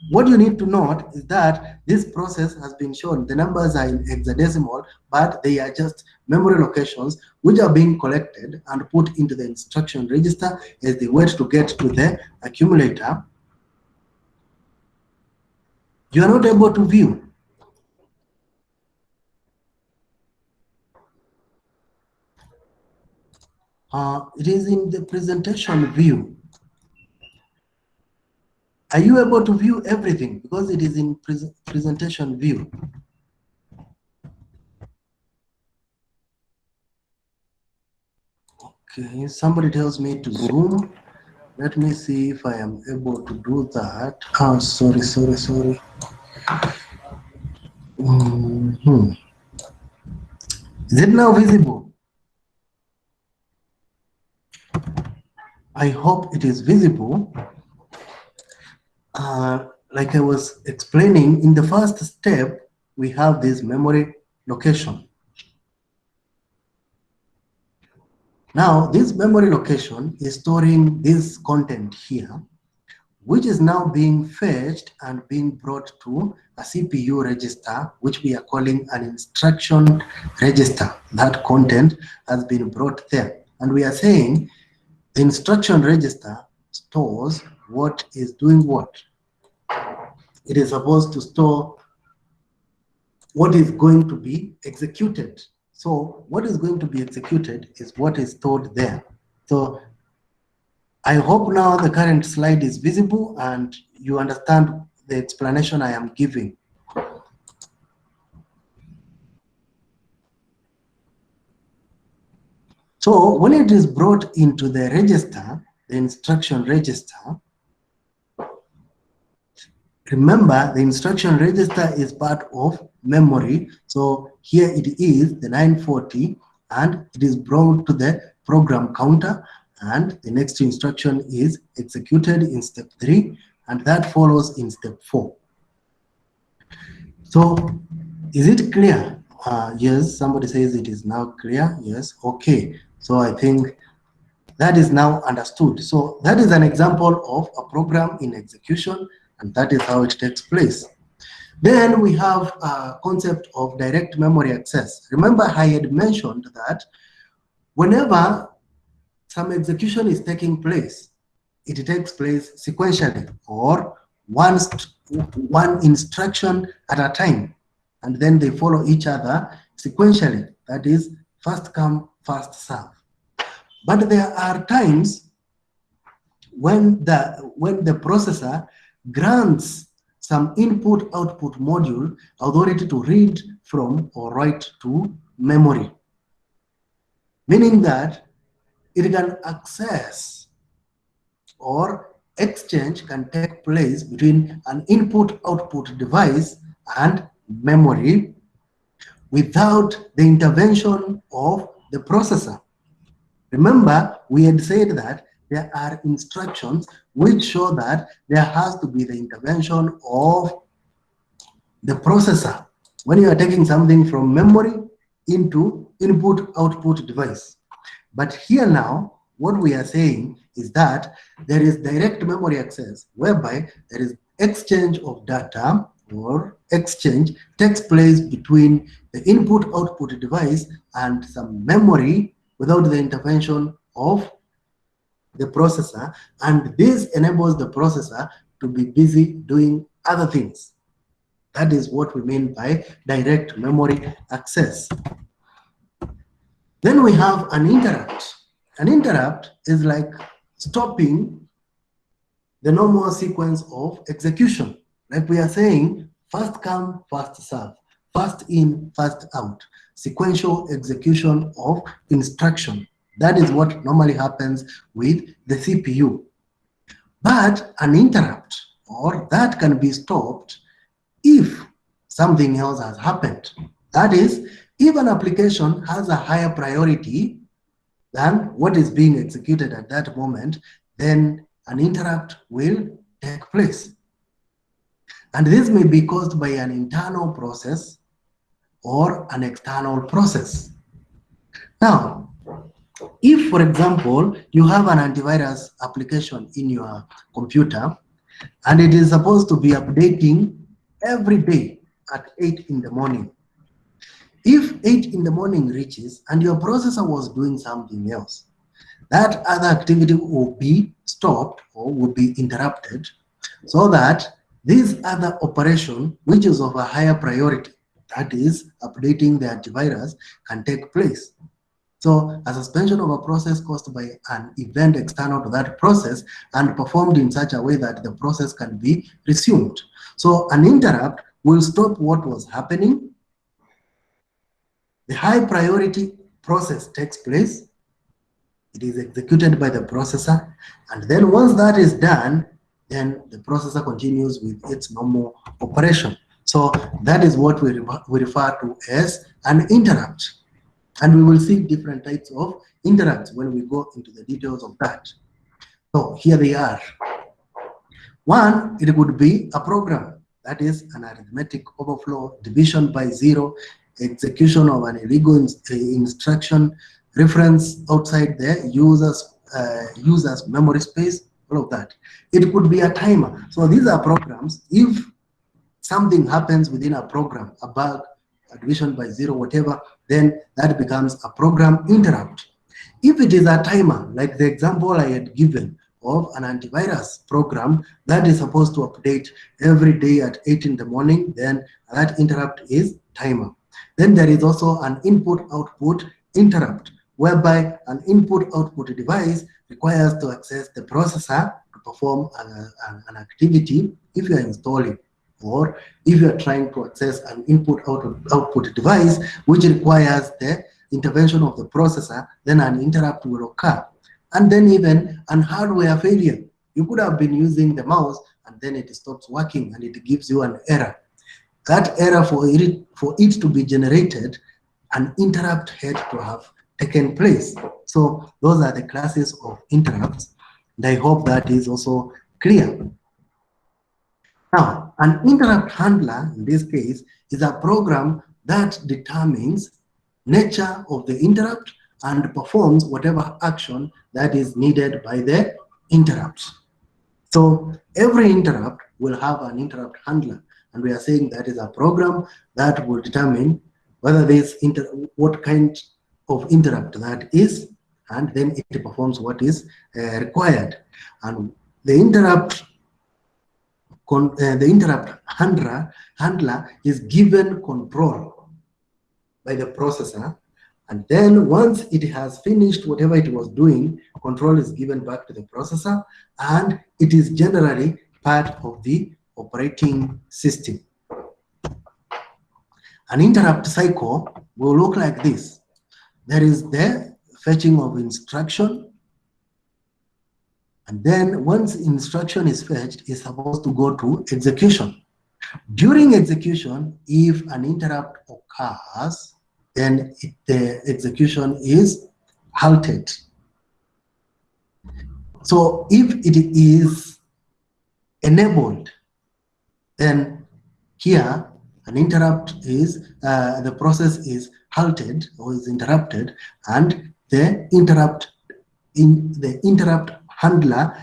What you need to note is that this process has been shown. The numbers are in hexadecimal, but they are just memory locations which are being collected and put into the instruction register as they wait to get to the accumulator. You are not able to view. It is in the presentation view. Are you able to view everything? Because it is in presentation view. Okay, somebody tells me to zoom. Let me see if I am able to do that. Oh, sorry. Is it now visible? I hope it is visible. Like I was explaining, in the first step, we have this memory location. Now, this memory location is storing this content here, which is now being fetched and being brought to a CPU register, which we are calling an instruction register. That content has been brought there. And we are saying the instruction register stores what is doing what. It is supposed to store what is going to be executed. So what is going to be executed is what is stored there. So I hope now the current slide is visible and you understand the explanation I am giving. So when it is brought into the register, the instruction register, remember the instruction register is part of memory. So here it is the 940 and it is brought to the program counter, and the next instruction is executed in step 3 and that follows in step 4. So is it clear? Yes, somebody says it is now clear. Yes, okay. So I think that is now understood. So that is an example of a program in execution, and that is how it takes place. Then we have a concept of direct memory access. Remember I had mentioned that whenever some execution is taking place, it takes place sequentially or one instruction at a time, and then they follow each other sequentially. That is first come, first serve. But there are times when the processor grants some input-output module authority to read from or write to memory, meaning that it can access or exchange can take place between an input-output device and memory without the intervention of the processor. Remember, we had said that there are instructions which show that there has to be the intervention of the processor when you are taking something from memory into input-output device. But here now, what we are saying is that there is direct memory access, whereby there is exchange of data or exchange takes place between the input-output device and some memory without the intervention of the processor, and this enables the processor to be busy doing other things. That is what we mean by direct memory access. Then we have an interrupt. An interrupt is like stopping the normal sequence of execution. Like we are saying, first come, first serve, first in, first out, sequential execution of instruction. That is what normally happens with the CPU. But an interrupt, or that can be stopped if something else has happened. That is, if an application has a higher priority than what is being executed at that moment, then an interrupt will take place. And this may be caused by an internal process or an external process. Now, if, for example, you have an antivirus application in your computer and it is supposed to be updating every day at 8 in the morning, if 8 in the morning reaches and your processor was doing something else, that other activity will be stopped or will be interrupted so that this other operation, which is of a higher priority, that is updating the antivirus, can take place. So a suspension of a process caused by an event external to that process and performed in such a way that the process can be resumed. So an interrupt will stop what was happening. The high priority process takes place. It is executed by the processor. And then once that is done, then the processor continues with its normal operation. So that is what we refer to as an interrupt. And we will see different types of interrupts when we go into the details of that. So here they are. One, it could be a program, that is an arithmetic overflow, division by zero, execution of an illegal instruction, reference outside the user's memory space, all of that. It could be a timer. So these are programs. If something happens within a program, a bug, a division by zero, whatever, then that becomes a program interrupt. If it is a timer, like the example I had given of an antivirus program that is supposed to update every day at 8 in the morning, then that interrupt is timer. Then there is also an input-output interrupt, whereby an input-output device requires to access the processor to perform an activity if you are installing, or if you are trying to access an input-output device which requires the intervention of the processor, then an interrupt will occur. And then even an hardware failure. You could have been using the mouse and then it stops working and it gives you an error. That error, for it to be generated, an interrupt had to have taken place. So those are the classes of interrupts. And I hope that is also clear. Now, an interrupt handler in this case is a program that determines nature of the interrupt and performs whatever action that is needed by the interrupt. So every interrupt will have an interrupt handler, and we are saying that is a program that will determine whether what kind of interrupt that is, and then it performs what is required. And the interrupt handler is given control by the processor, and then once it has finished whatever it was doing, control is given back to the processor, and it is generally part of the operating system. An interrupt cycle will look like this. There is the fetching of instruction, and then once instruction is fetched, it's supposed to go to execution. During execution, if an interrupt occurs, then the execution is halted. So if it is enabled, then here an interrupt is, the process is halted or is interrupted, and the interrupt handler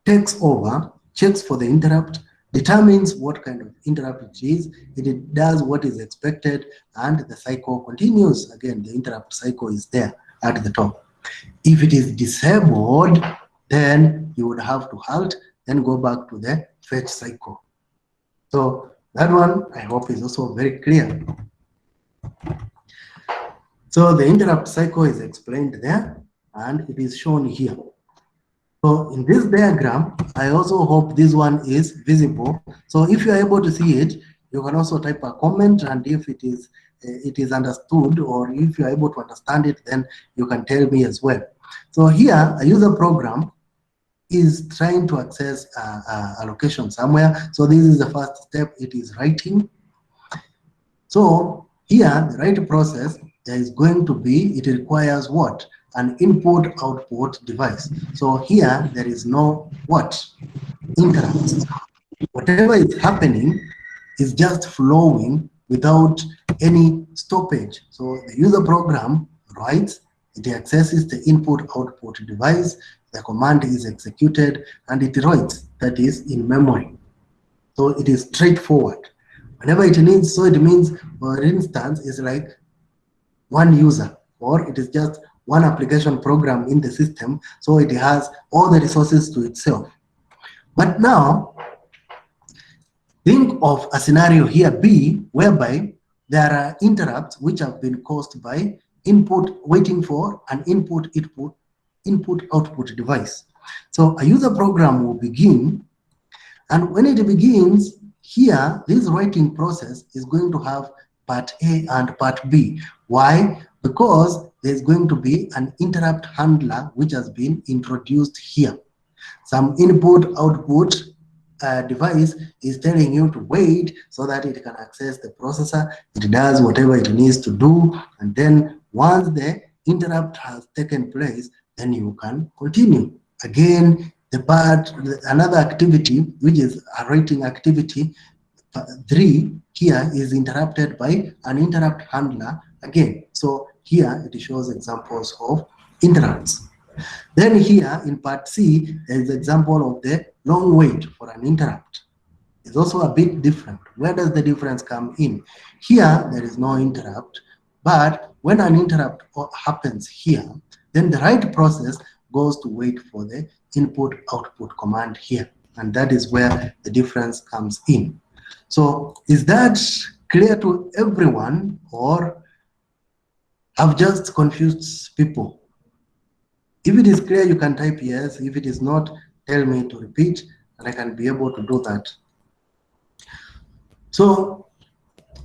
takes over, checks for the interrupt, determines what kind of interrupt it is, it does what is expected, and the cycle continues. Again, the interrupt cycle is there at the top. If it is disabled, then you would have to halt, then go back to the fetch cycle. So that one, I hope, is also very clear. So the interrupt cycle is explained there, and it is shown here. So in this diagram, I also hope this one is visible. So if you are able to see it, you can also type a comment, and if it is understood, or if you are able to understand it, then you can tell me as well. So here, a user program is trying to access a location somewhere. So this is the first step, it is writing. So here, the write process, there is going to be, it requires what? An input-output device. So here, there is no what? Interrupt. Whatever is happening is just flowing without any stoppage. So the user program writes, it accesses the input-output device, the command is executed, and it writes, that is in memory. So it is straightforward. Whenever it needs, so it means, for instance, is like one user, or it is just one application program in the system, so it has all the resources to itself. But now, think of a scenario here B, whereby there are interrupts which have been caused by waiting for an input-output device. So a user program will begin, and when it begins, here, this writing process is going to have part A and part B. Why? Because there's going to be an interrupt handler which has been introduced here. Some input-output device is telling you to wait so that it can access the processor. It does whatever it needs to do, and then once the interrupt has taken place, then you can continue. Again, another activity, which is a writing activity, 3 here is interrupted by an interrupt handler again. So Here it shows examples of interrupts. Then here in part C, there is example of the long wait for an interrupt. It's also a bit different. Where does the difference come in? Here, there is no interrupt, but when an interrupt happens here, then the right process goes to wait for the input-output command here. And that is where the difference comes in. So is that clear to everyone, or I've just confused people? If it is clear, you can type yes. If it is not, tell me to repeat, and I can be able to do that. So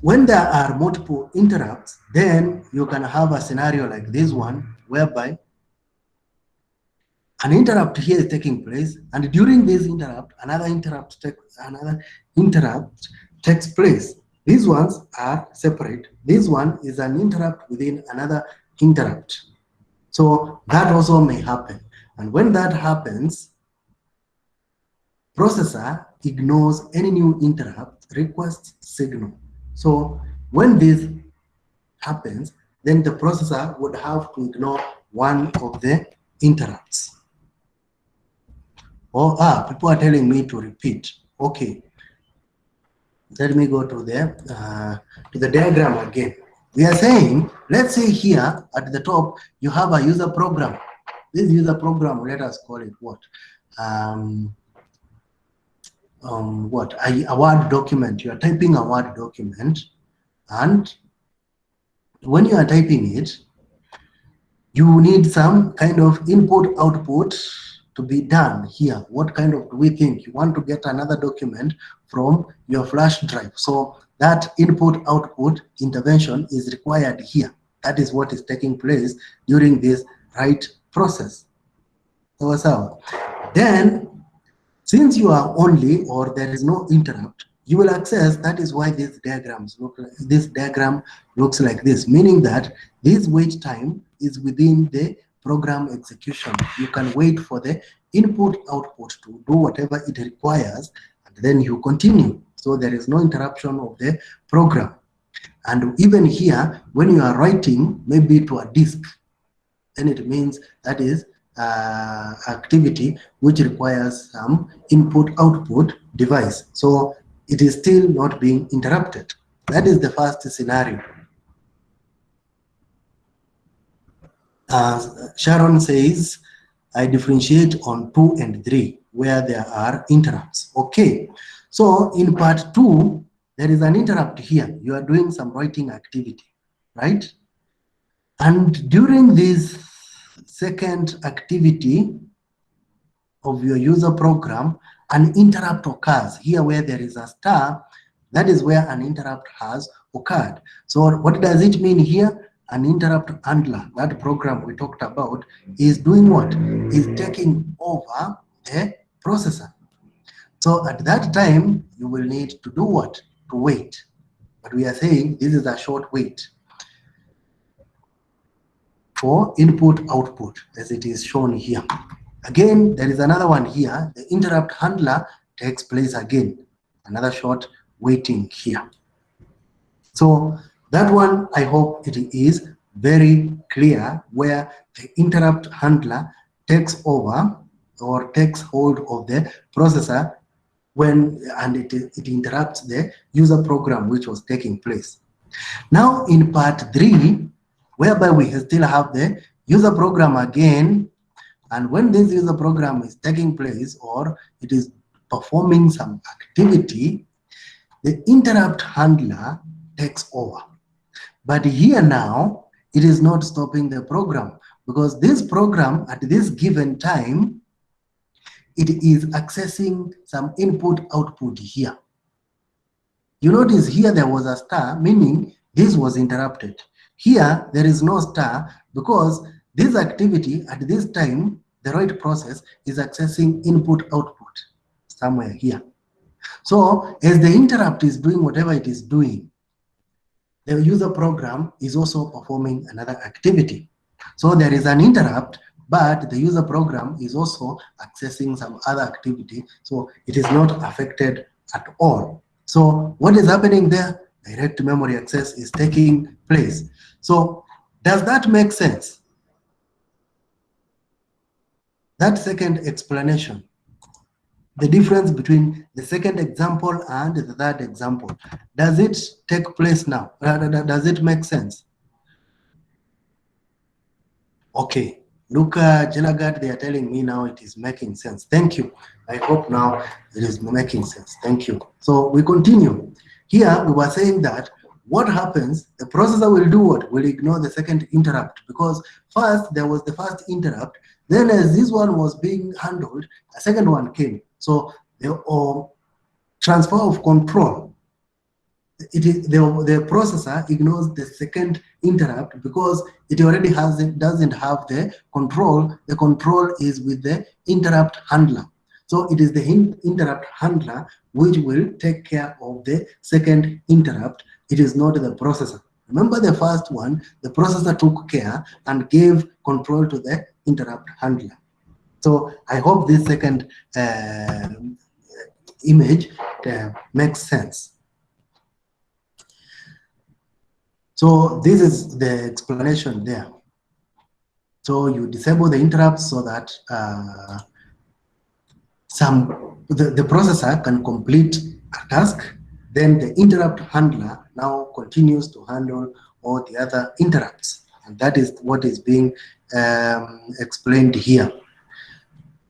when there are multiple interrupts, then you can have a scenario like this one, whereby an interrupt here is taking place, and during this interrupt, another interrupt takes place. These ones are separate. This one is an interrupt within another interrupt. So that also may happen. And when that happens, processor ignores any new interrupt request signal. So when this happens, then the processor would have to ignore one of the interrupts. Oh, people are telling me to repeat. Okay, let me go to the diagram again. We are saying, let's say here at the top, you have a user program. This user program, let us call it what? A Word document. You are typing a Word document, and when you are typing it, you need some kind of input output to be done here. What kind of do we think? You want to get another document from your flash drive. So that input output intervention is required here. That is what is taking place during this write process. So then, since you are only, or there is no interrupt, you will access. That is why these diagrams look like, this diagram looks like this, meaning that this wait time is within the program execution. You can wait for the input output to do whatever it requires, and then you continue. So there is no interruption of the program. And even here, when you are writing maybe to a disk, then it means that is activity which requires some input-output device. So it is still not being interrupted. That is the first scenario. Sharon says, I differentiate on 2 and 3 where there are interrupts. Okay, so in part 2, there is an interrupt here. You are doing some writing activity, right? And during this second activity of your user program, an interrupt occurs. Here where there is a star, that is where an interrupt has occurred. So what does it mean here? An interrupt handler, that program we talked about, is doing what? Is taking over the processor. So at that time, you will need to do what? To wait. But we are saying this is a short wait for input output, as it is shown here. Again, there is another one here. The interrupt handler takes place again. Another short waiting here. So that one, I hope it is very clear, where the interrupt handler takes over or takes hold of the processor and it interrupts the user program which was taking place. Now in part 3, whereby we still have the user program again, and when this user program is taking place or it is performing some activity, the interrupt handler takes over. But here now, it is not stopping the program, because this program at this given time, it is accessing some input output here. You notice here there was a star, meaning this was interrupted. Here there is no star because this activity at this time, the write process is accessing input output somewhere here. So as the interrupt is doing whatever it is doing, the user program is also performing another activity. So there is an interrupt, but the user program is also accessing some other activity. So it is not affected at all. So what is happening there? Direct memory access is taking place. So Does that make sense? That second explanation, the difference between the second example and the third example, does it take place now? Does it make sense? Okay, Luca, Jelagat, they are telling me now it is making sense. Thank you. I hope now it is making sense. Thank you. So we continue. Here we were saying that what happens, the processor will do what? Will ignore the second interrupt, because first there was the first interrupt, then as this one was being handled, a second one came. So the transfer of control, the processor ignores the second interrupt because it already doesn't have the control. The control is with the interrupt handler. So it is the interrupt handler which will take care of the second interrupt. It is not the processor. Remember the first one, the processor took care and gave control to the interrupt handler. So I hope this second image makes sense. So this is the explanation there. So you disable the interrupts so that the processor can complete a task. Then the interrupt handler now continues to handle all the other interrupts. And that is what is being explained here.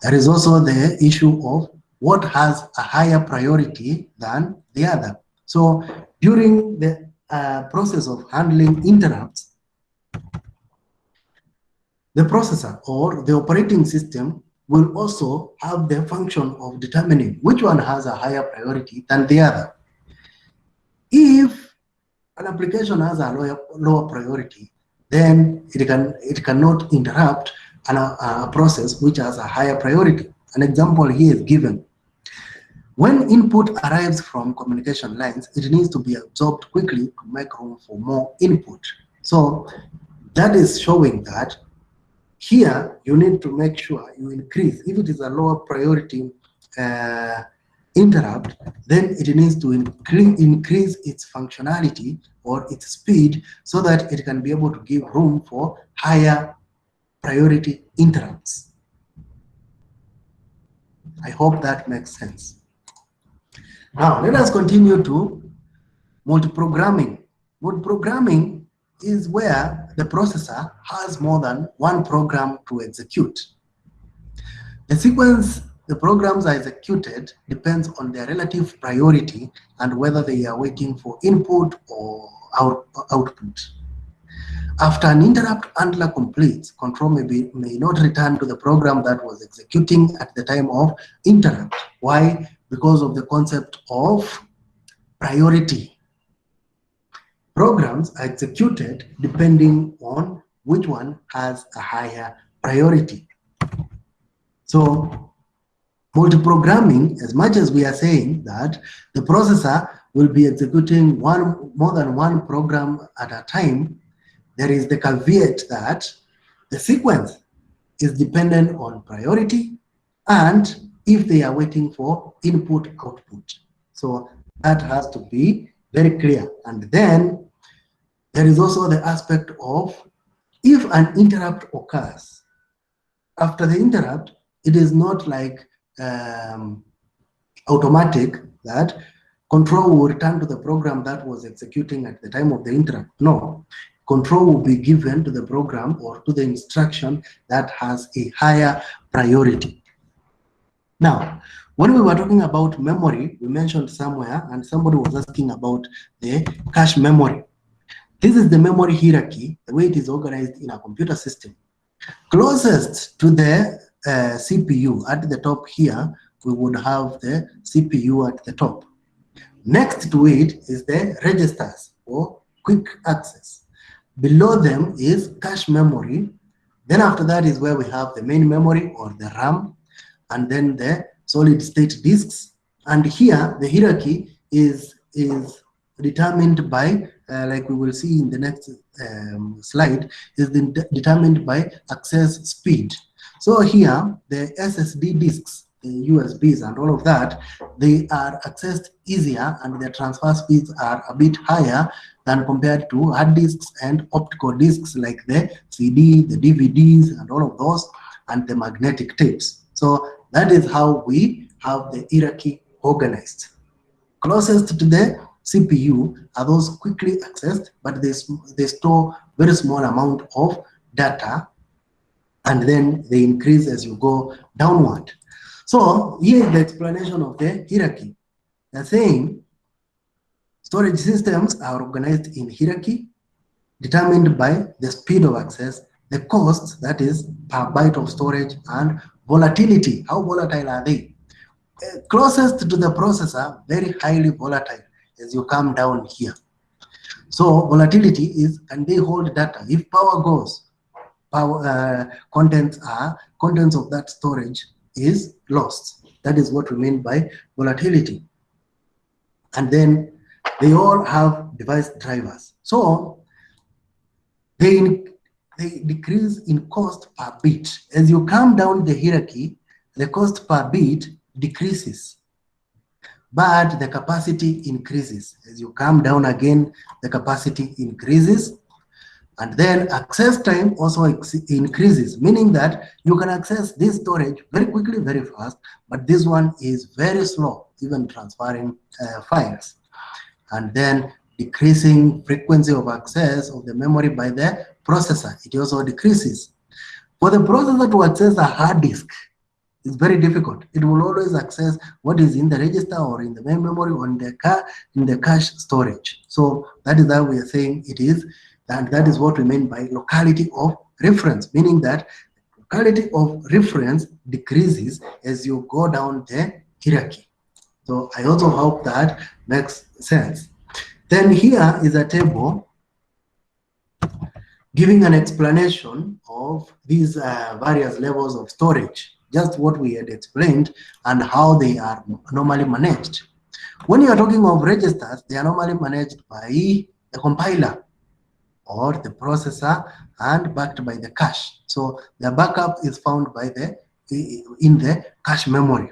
There is also the issue of what has a higher priority than the other. So during the process of handling interrupts, the processor or the operating system will also have the function of determining which one has a higher priority than the other. If an application has a lower priority, then it cannot interrupt a process which has a higher priority. An example here is given. When input arrives from communication lines, it needs to be absorbed quickly to make room for more input. So that is showing that here you need to make sure you increase. If it is a lower priority interrupt, then it needs to increase its functionality or its speed so that it can be able to give room for higher priority interrupts. I hope that makes sense. Now, let us continue to multiprogramming. Multiprogramming is where the processor has more than one program to execute. The sequence the programs are executed depends on their relative priority and whether they are waiting for input or output. After an interrupt handler completes, control may not return to the program that was executing at the time of interrupt. Why? Because of the concept of priority. Programs are executed depending on which one has a higher priority. So multiprogramming, as much as we are saying that the processor will be executing more than one program at a time, there is the caveat that the sequence is dependent on priority and if they are waiting for input output. So that has to be very clear. And then there is also the aspect of if an interrupt occurs, after the interrupt, it is not like automatic that control will return to the program that was executing at the time of the interrupt. No, control will be given to the program or to the instruction that has a higher priority. Now, when we were talking about memory, we mentioned somewhere, and somebody was asking about the cache memory. This is the memory hierarchy, the way it is organized in a computer system. Closest to the CPU at the top here, we would have the CPU at the top. Next to it is the registers or quick access. Below them is cache memory. Then after that is where we have the main memory or the RAM, and then the solid state disks. And here the hierarchy is determined by, like we will see in the next slide, is determined by access speed. So here the SSD disks the USBs and all of that, they are accessed easier and their transfer speeds are a bit higher than compared to hard disks and optical disks like the CD, the DVDs and all of those, and the magnetic tapes. So that is how we have the hierarchy organized. Closest to the CPU are those quickly accessed, but they store very small amount of data, and then they increase as you go downward. So here is the explanation of the hierarchy. They're saying storage systems are organized in hierarchy determined by the speed of access, the cost, that is per byte of storage, and volatility. How volatile are they? Closest to the processor, very highly volatile as you come down here. So volatility is, can they hold data? If power goes, contents of that storage is lost. That is what we mean by volatility. And then they all have device drivers. So they decrease in cost per bit. As you come down the hierarchy, the cost per bit decreases, but the capacity increases. As you come down again, the capacity increases, and then access time also increases, meaning that you can access this storage very quickly, very fast, but this one is very slow, even transferring files. And then decreasing frequency of access of the memory by the processor, it also decreases. For the processor to access a hard disk, it's very difficult. It will always access what is in the register or in the main memory or in the cache storage. So that is how we are saying it is, and that is what we mean by locality of reference, meaning that locality of reference decreases as you go down the hierarchy. So I also hope that makes sense. Then here is a table giving an explanation of these various levels of storage, just what we had explained and how they are normally managed. When you are talking of registers, they are normally managed by the compiler or the processor and backed by the cache. So the backup is found by in the cache memory.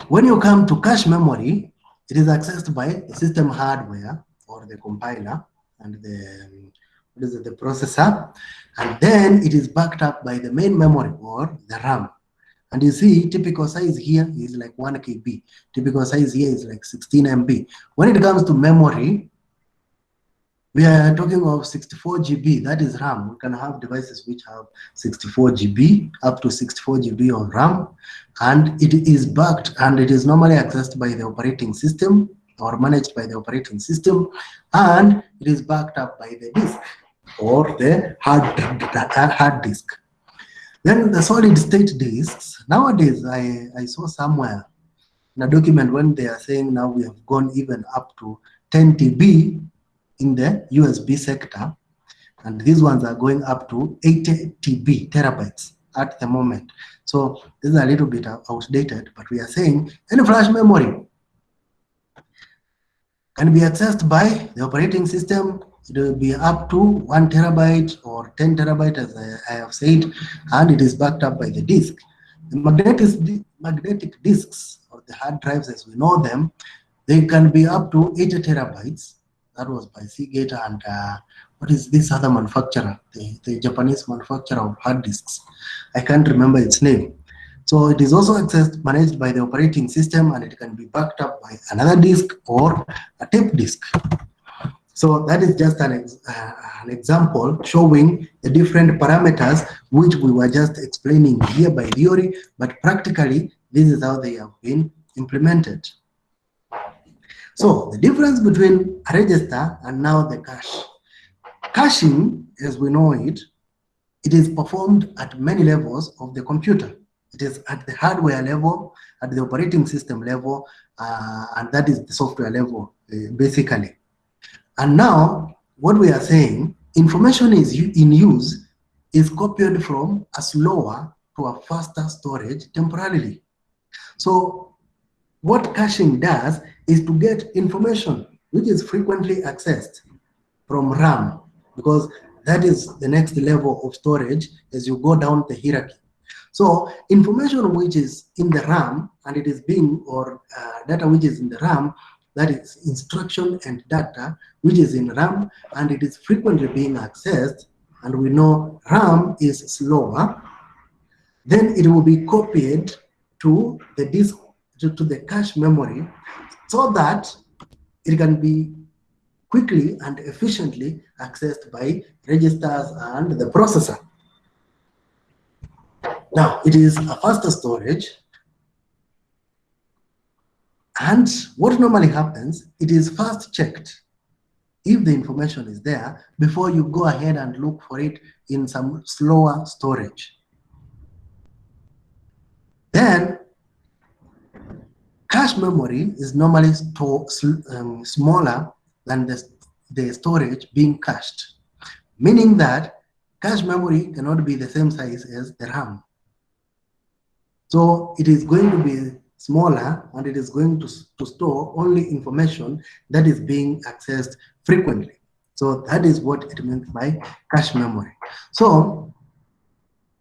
When you come to cache memory, it is accessed by the system hardware or the compiler and the processor, and then it is backed up by the main memory or the RAM. And you see, typical size here is like 1 KB. Typical size here is like 16 MB. When it comes to memory, we are talking of 64 GB, that is RAM. We can have devices which have 64 GB, up to 64 GB of RAM, and it is backed and it is normally accessed by the operating system or managed by the operating system, and it is backed up by the disk or the hard disk. Then the solid state disks, nowadays I saw somewhere in a document when they are saying now we have gone even up to 10 TB in the USB sector, and these ones are going up to 80 TB, terabytes at the moment. So this is a little bit outdated, but we are saying any flash memory can be accessed by the operating system. It will be up to 1 terabyte or 10 terabyte, as I have said, and it is backed up by the disk. The magnetic disks, or the hard drives as we know them, they can be up to 80 terabytes. That was by Seagate and what is this other manufacturer, the Japanese manufacturer of hard disks. I can't remember its name. So it is also managed by the operating system, and it can be backed up by another disk or a tape disk. So that is just an example showing the different parameters which we were just explaining here by theory, but practically this is how they have been implemented. So the difference between a register and now the cache. Caching, as we know it, it is performed at many levels of the computer. It is at the hardware level, at the operating system level, and that is the software level, basically. And now, what we are saying, information is in use is copied from a slower to a faster storage temporarily. So what caching does is to get information which is frequently accessed from RAM, because That is the next level of storage as you go down the hierarchy. So information which is in the RAM and it is being, or data which is in the RAM, that is instruction and data which is in RAM and it is frequently being accessed, and we know RAM is slower, then it will be copied to the disk, to the cache memory, so that it can be quickly and efficiently accessed by registers and the processor. Now, it is a faster storage, and what normally happens, it is first checked if the information is there before you go ahead and look for it in some slower storage. Then, cache memory is normally smaller than the storage being cached, meaning that cache memory cannot be the same size as the RAM. So it is going to be smaller and it is going to store only information that is being accessed frequently. So that is what it means by cache memory. So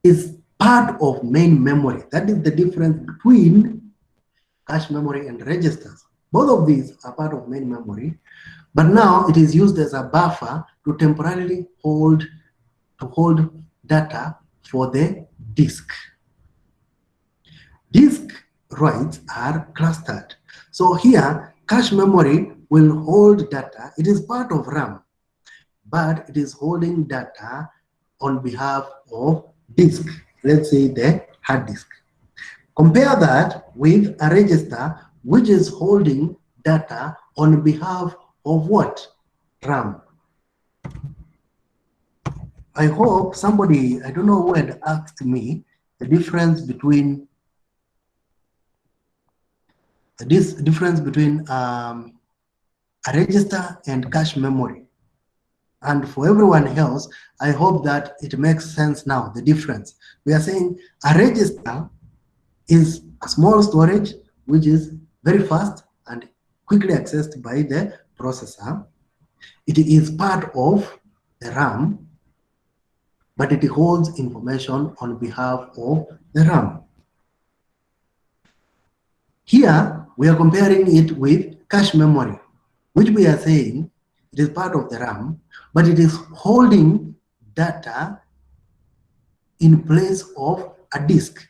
it's part of main memory. That is the difference between cache memory and registers. Both of these are part of main memory, but now it is used as a buffer to temporarily hold data for the disk. Disk writes are clustered. So here, cache memory will hold data. It is part of RAM, but it is holding data on behalf of disk. Let's say the hard disk. Compare that with a register, which is holding data on behalf of what? RAM. I hope somebody, I don't know who had asked me the difference between a register and cache memory. And for everyone else, I hope that it makes sense now, the difference. We are saying a register is a small storage which is very fast and quickly accessed by the processor. It is part of the RAM, but it holds information on behalf of the RAM. Here, we are comparing it with cache memory, which we are saying it is part of the RAM, but it is holding data in place of a disk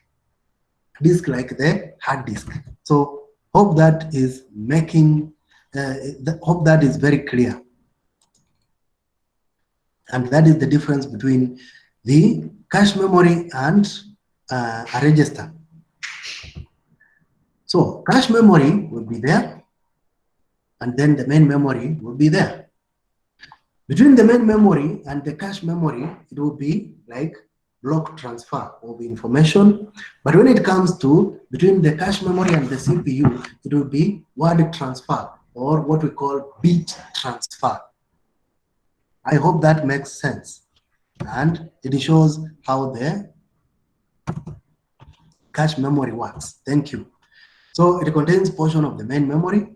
like the hard disk. So hope that is making, hope that is very clear. And that is the difference between the cache memory and a register. So cache memory will be there, and then the main memory will be there. Between the main memory and the cache memory, it will be like block transfer of information. But when it comes to between the cache memory and the CPU, it will be word transfer, or what we call bit transfer. I hope that makes sense. And it shows how the cache memory works. Thank you. So it contains portion of the main memory.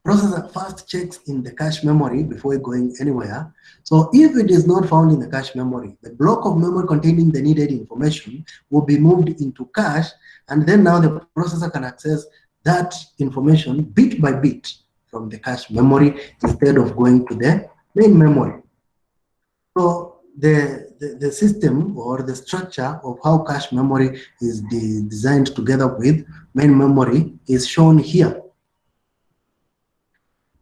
Processor first checks in the cache memory before going anywhere. So if it is not found in the cache memory, the block of memory containing the needed information will be moved into cache, and then now the processor can access that information bit by bit from the cache memory instead of going to the main memory. So the system or the structure of how cache memory is designed together with main memory is shown here.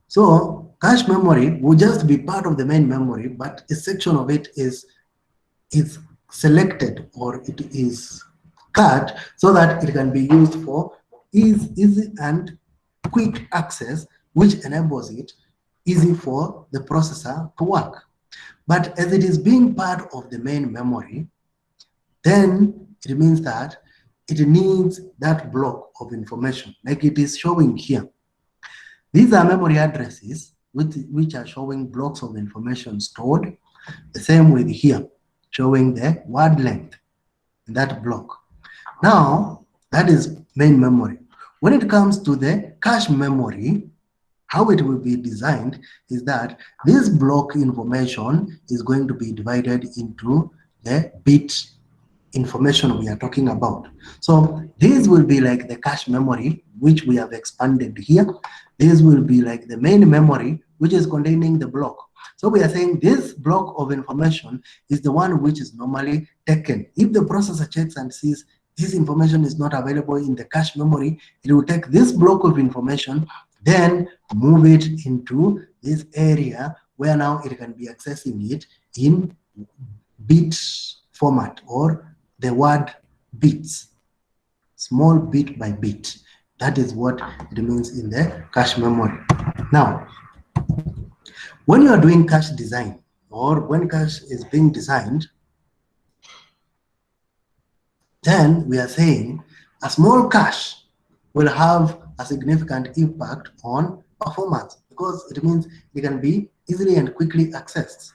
So cache memory will just be part of the main memory, but a section of it is selected, or it is cut so that it can be used for easy and quick access, which enables it easy for the processor to work. But as it is being part of the main memory, then it means that it needs that block of information, like it is showing here. These are memory addresses which are showing blocks of information stored. The same with here, showing the word length in that block. Now, that is main memory. When it comes to the cache memory, how it will be designed is that this block information is going to be divided into the bit information we are talking about. So this will be like the cache memory, which we have expanded here. This will be like the main memory, which is containing the block. So we are saying this block of information is the one which is normally taken. If the processor checks and sees this information is not available in the cache memory, it will take this block of information, then move it into this area where now it can be accessing it in bit format, or the word bits, small bit by bit. That is what it means in the cache memory. Now, when you are doing cache design, or when cache is being designed, then we are saying a small cache will have a significant impact on performance, because it means it can be easily and quickly accessed.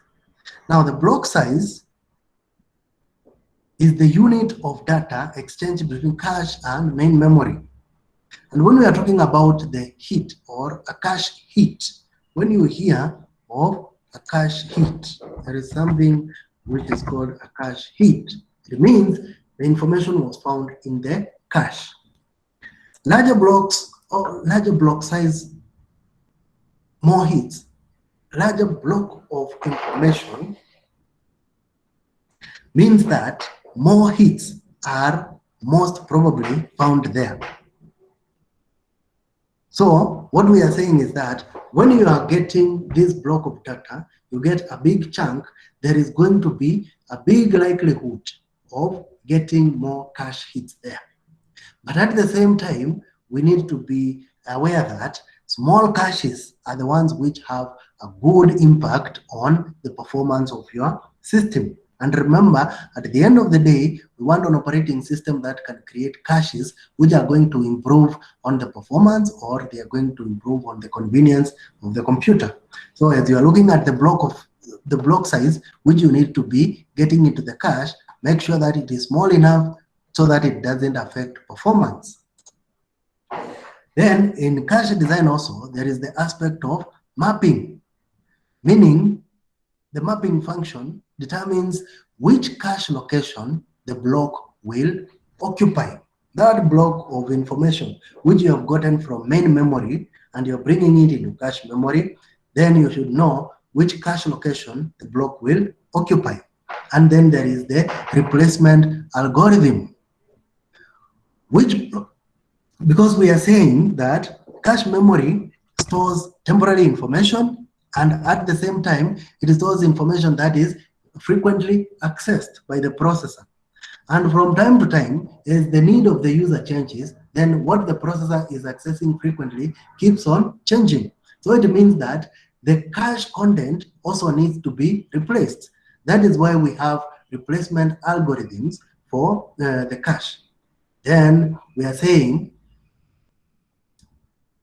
Now, the block size is the unit of data exchange between cache and main memory. And when we are talking about the hit or a cache hit, when you hear of a cache hit, there is something which is called a cache hit. It means the information was found in the cache. Larger blocks or larger block size, more hits. Larger block of information means that more hits are most probably found there. So what we are saying is that when you are getting this block of data, you get a big chunk, there is going to be a big likelihood of getting more cache hits there. But at the same time, we need to be aware that small caches are the ones which have a good impact on the performance of your system. And remember, at the end of the day, we want an operating system that can create caches which are going to improve on the performance, or they are going to improve on the convenience of the computer. So as you are looking at the block size which you need to be getting into the cache, make sure that it is small enough so that it doesn't affect performance. Then in cache design also, there is the aspect of mapping, meaning the mapping function determines which cache location the block will occupy. That block of information which you have gotten from main memory and you're bringing it into cache memory, then you should know which cache location the block will occupy. And then there is the replacement algorithm, because we are saying that cache memory stores temporary information, and at the same time, it stores information that is frequently accessed by the processor. And from time to time, as the need of the user changes, then what the processor is accessing frequently keeps on changing. So it means that the cache content also needs to be replaced. That is why we have replacement algorithms for the cache. Then we are saying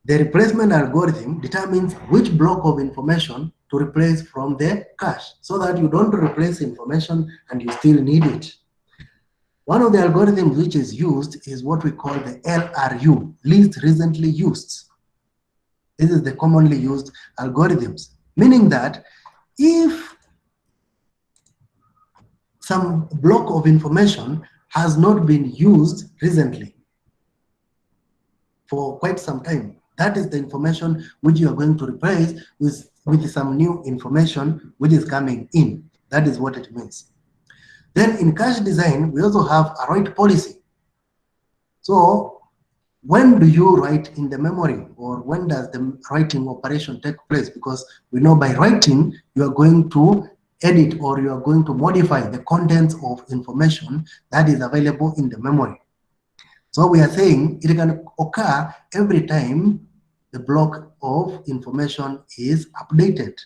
the replacement algorithm determines which block of information to replace from the cache, so that you don't replace information and you still need it. One of the algorithms which is used is what we call the LRU, least recently used. This is the commonly used algorithms, meaning that if some block of information has not been used recently for quite some time, that is the information which you are going to replace with some new information which is coming in. That is what it means. Then in cache design, we also have a write policy. So when do you write in the memory, or when does the writing operation take place? Because we know by writing, you are going to edit or you are going to modify the contents of information that is available in the memory. So we are saying it can occur every time the block of information is updated,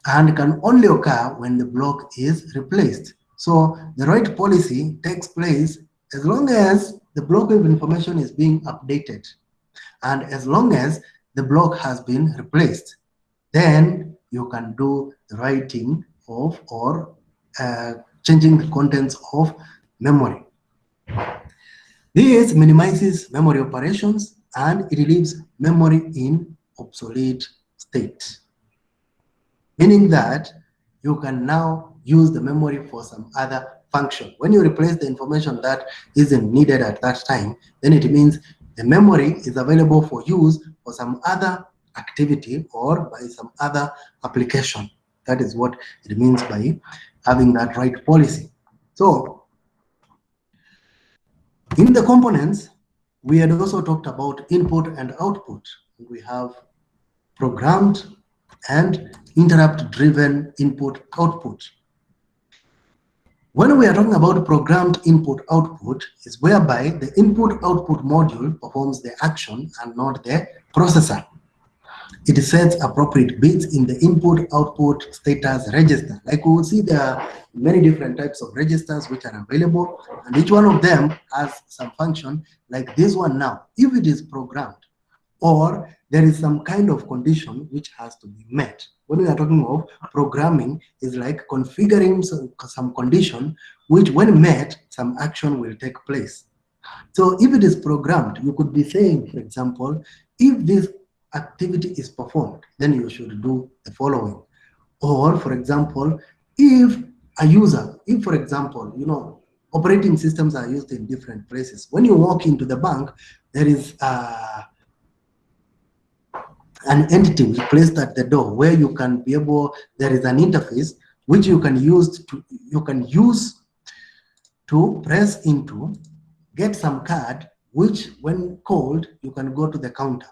and can only occur when the block is replaced. So the write policy takes place as long as the block of information is being updated, and as long as the block has been replaced, then you can do the writing of or changing the contents of memory. This minimizes memory operations and it leaves memory in obsolete state, meaning that you can now use the memory for some other function. When you replace the information that isn't needed at that time, then it means the memory is available for use for some other activity or by some other application. That is what it means by having that right policy. So in the components, we had also talked about input and output. We have programmed and interrupt-driven input-output. When we are talking about programmed input-output, is whereby the input-output module performs the action and not the processor. It sets appropriate bits in the input-output status register. Like we will see, there are many different types of registers which are available, and each one of them has some function. Like this one now, if it is programmed, or there is some kind of condition which has to be met. When we are talking of programming, is like configuring some condition which when met, some action will take place. So if it is programmed, you could be saying, for example, if this activity is performed, then you should do the following. Or for example, if a user, if for example, operating systems are used in different places. When you walk into the bank, there is an entity placed at the door where you can be able, there is an interface which you can use to press into, get some card, which when called, you can go to the counter.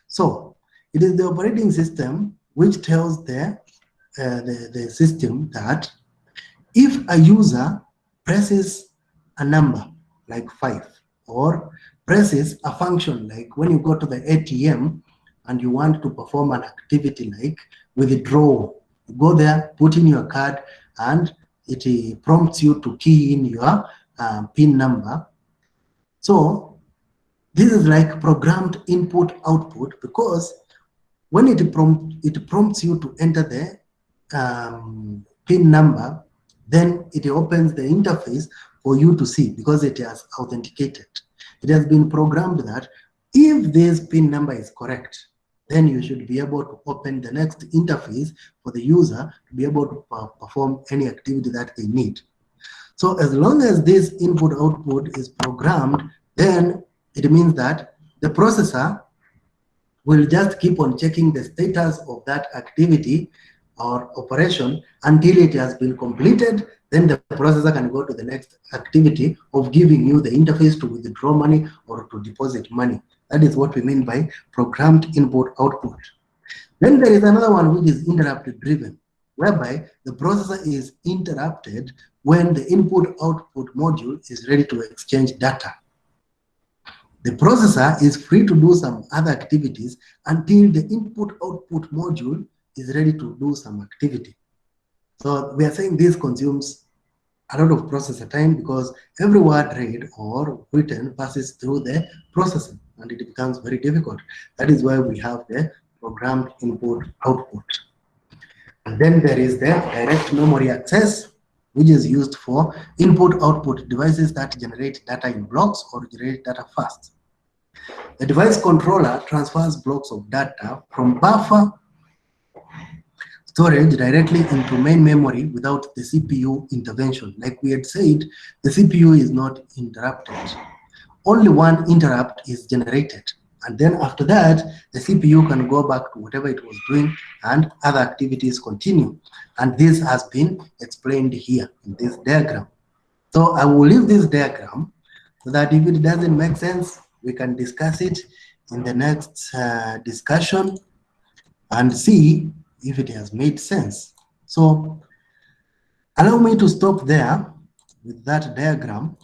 So it is the operating system which tells the system that if a user presses a number like 5 or presses a function like when you go to the ATM and you want to perform an activity like withdrawal, you go there, put in your card, and it prompts you to key in your PIN number. So this is like programmed input output, because when it prompts you to enter the PIN number, then it opens the interface for you to see, because it has authenticated. It has been programmed that if this PIN number is correct, then you should be able to open the next interface for the user to be able to perform any activity that they need. So as long as this input output is programmed, then it means that the processor will just keep on checking the status of that activity or operation until it has been completed. Then the processor can go to the next activity of giving you the interface to withdraw money or to deposit money. That is what we mean by programmed input output. Then there is another one which is interrupt driven, whereby the processor is interrupted when the input output module is ready to exchange data. The processor is free to do some other activities until the input output module is ready to do some activity. So we are saying this consumes a lot of processor time, because every word read or written passes through the processor and it becomes very difficult. That is why we have the programmed input output. And then there is the direct memory access, which is used for input output devices that generate data in blocks or generate data fast. The device controller transfers blocks of data from buffer storage directly into main memory without the CPU intervention. Like we had said, the CPU is not interrupted. Only one interrupt is generated. And then after that, the CPU can go back to whatever it was doing and other activities continue. And this has been explained here in this diagram. So I will leave this diagram so that if it doesn't make sense, we can discuss it in the next discussion and see if it has made sense. So allow me to stop there with that diagram.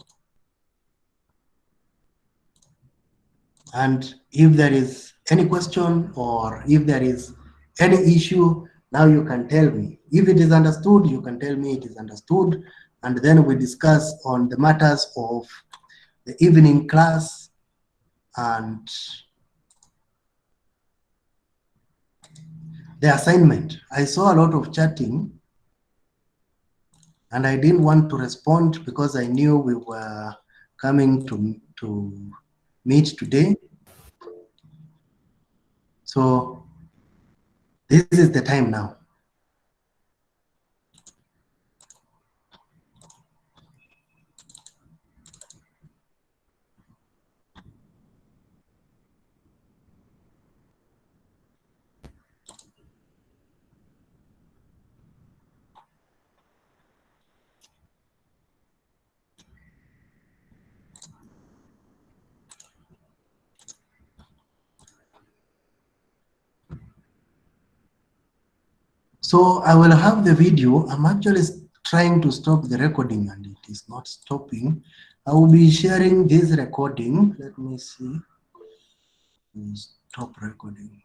And if there is any question or if there is any issue, now you can tell me. If it is understood, you can tell me it is understood. And then we discuss on the matters of the evening class and the assignment. I saw a lot of chatting and I didn't want to respond because I knew we were coming to meet today. So this is the time now. So I will have the video. I'm actually trying to stop the recording and it is not stopping. I will be sharing this recording. Let me see. Stop recording.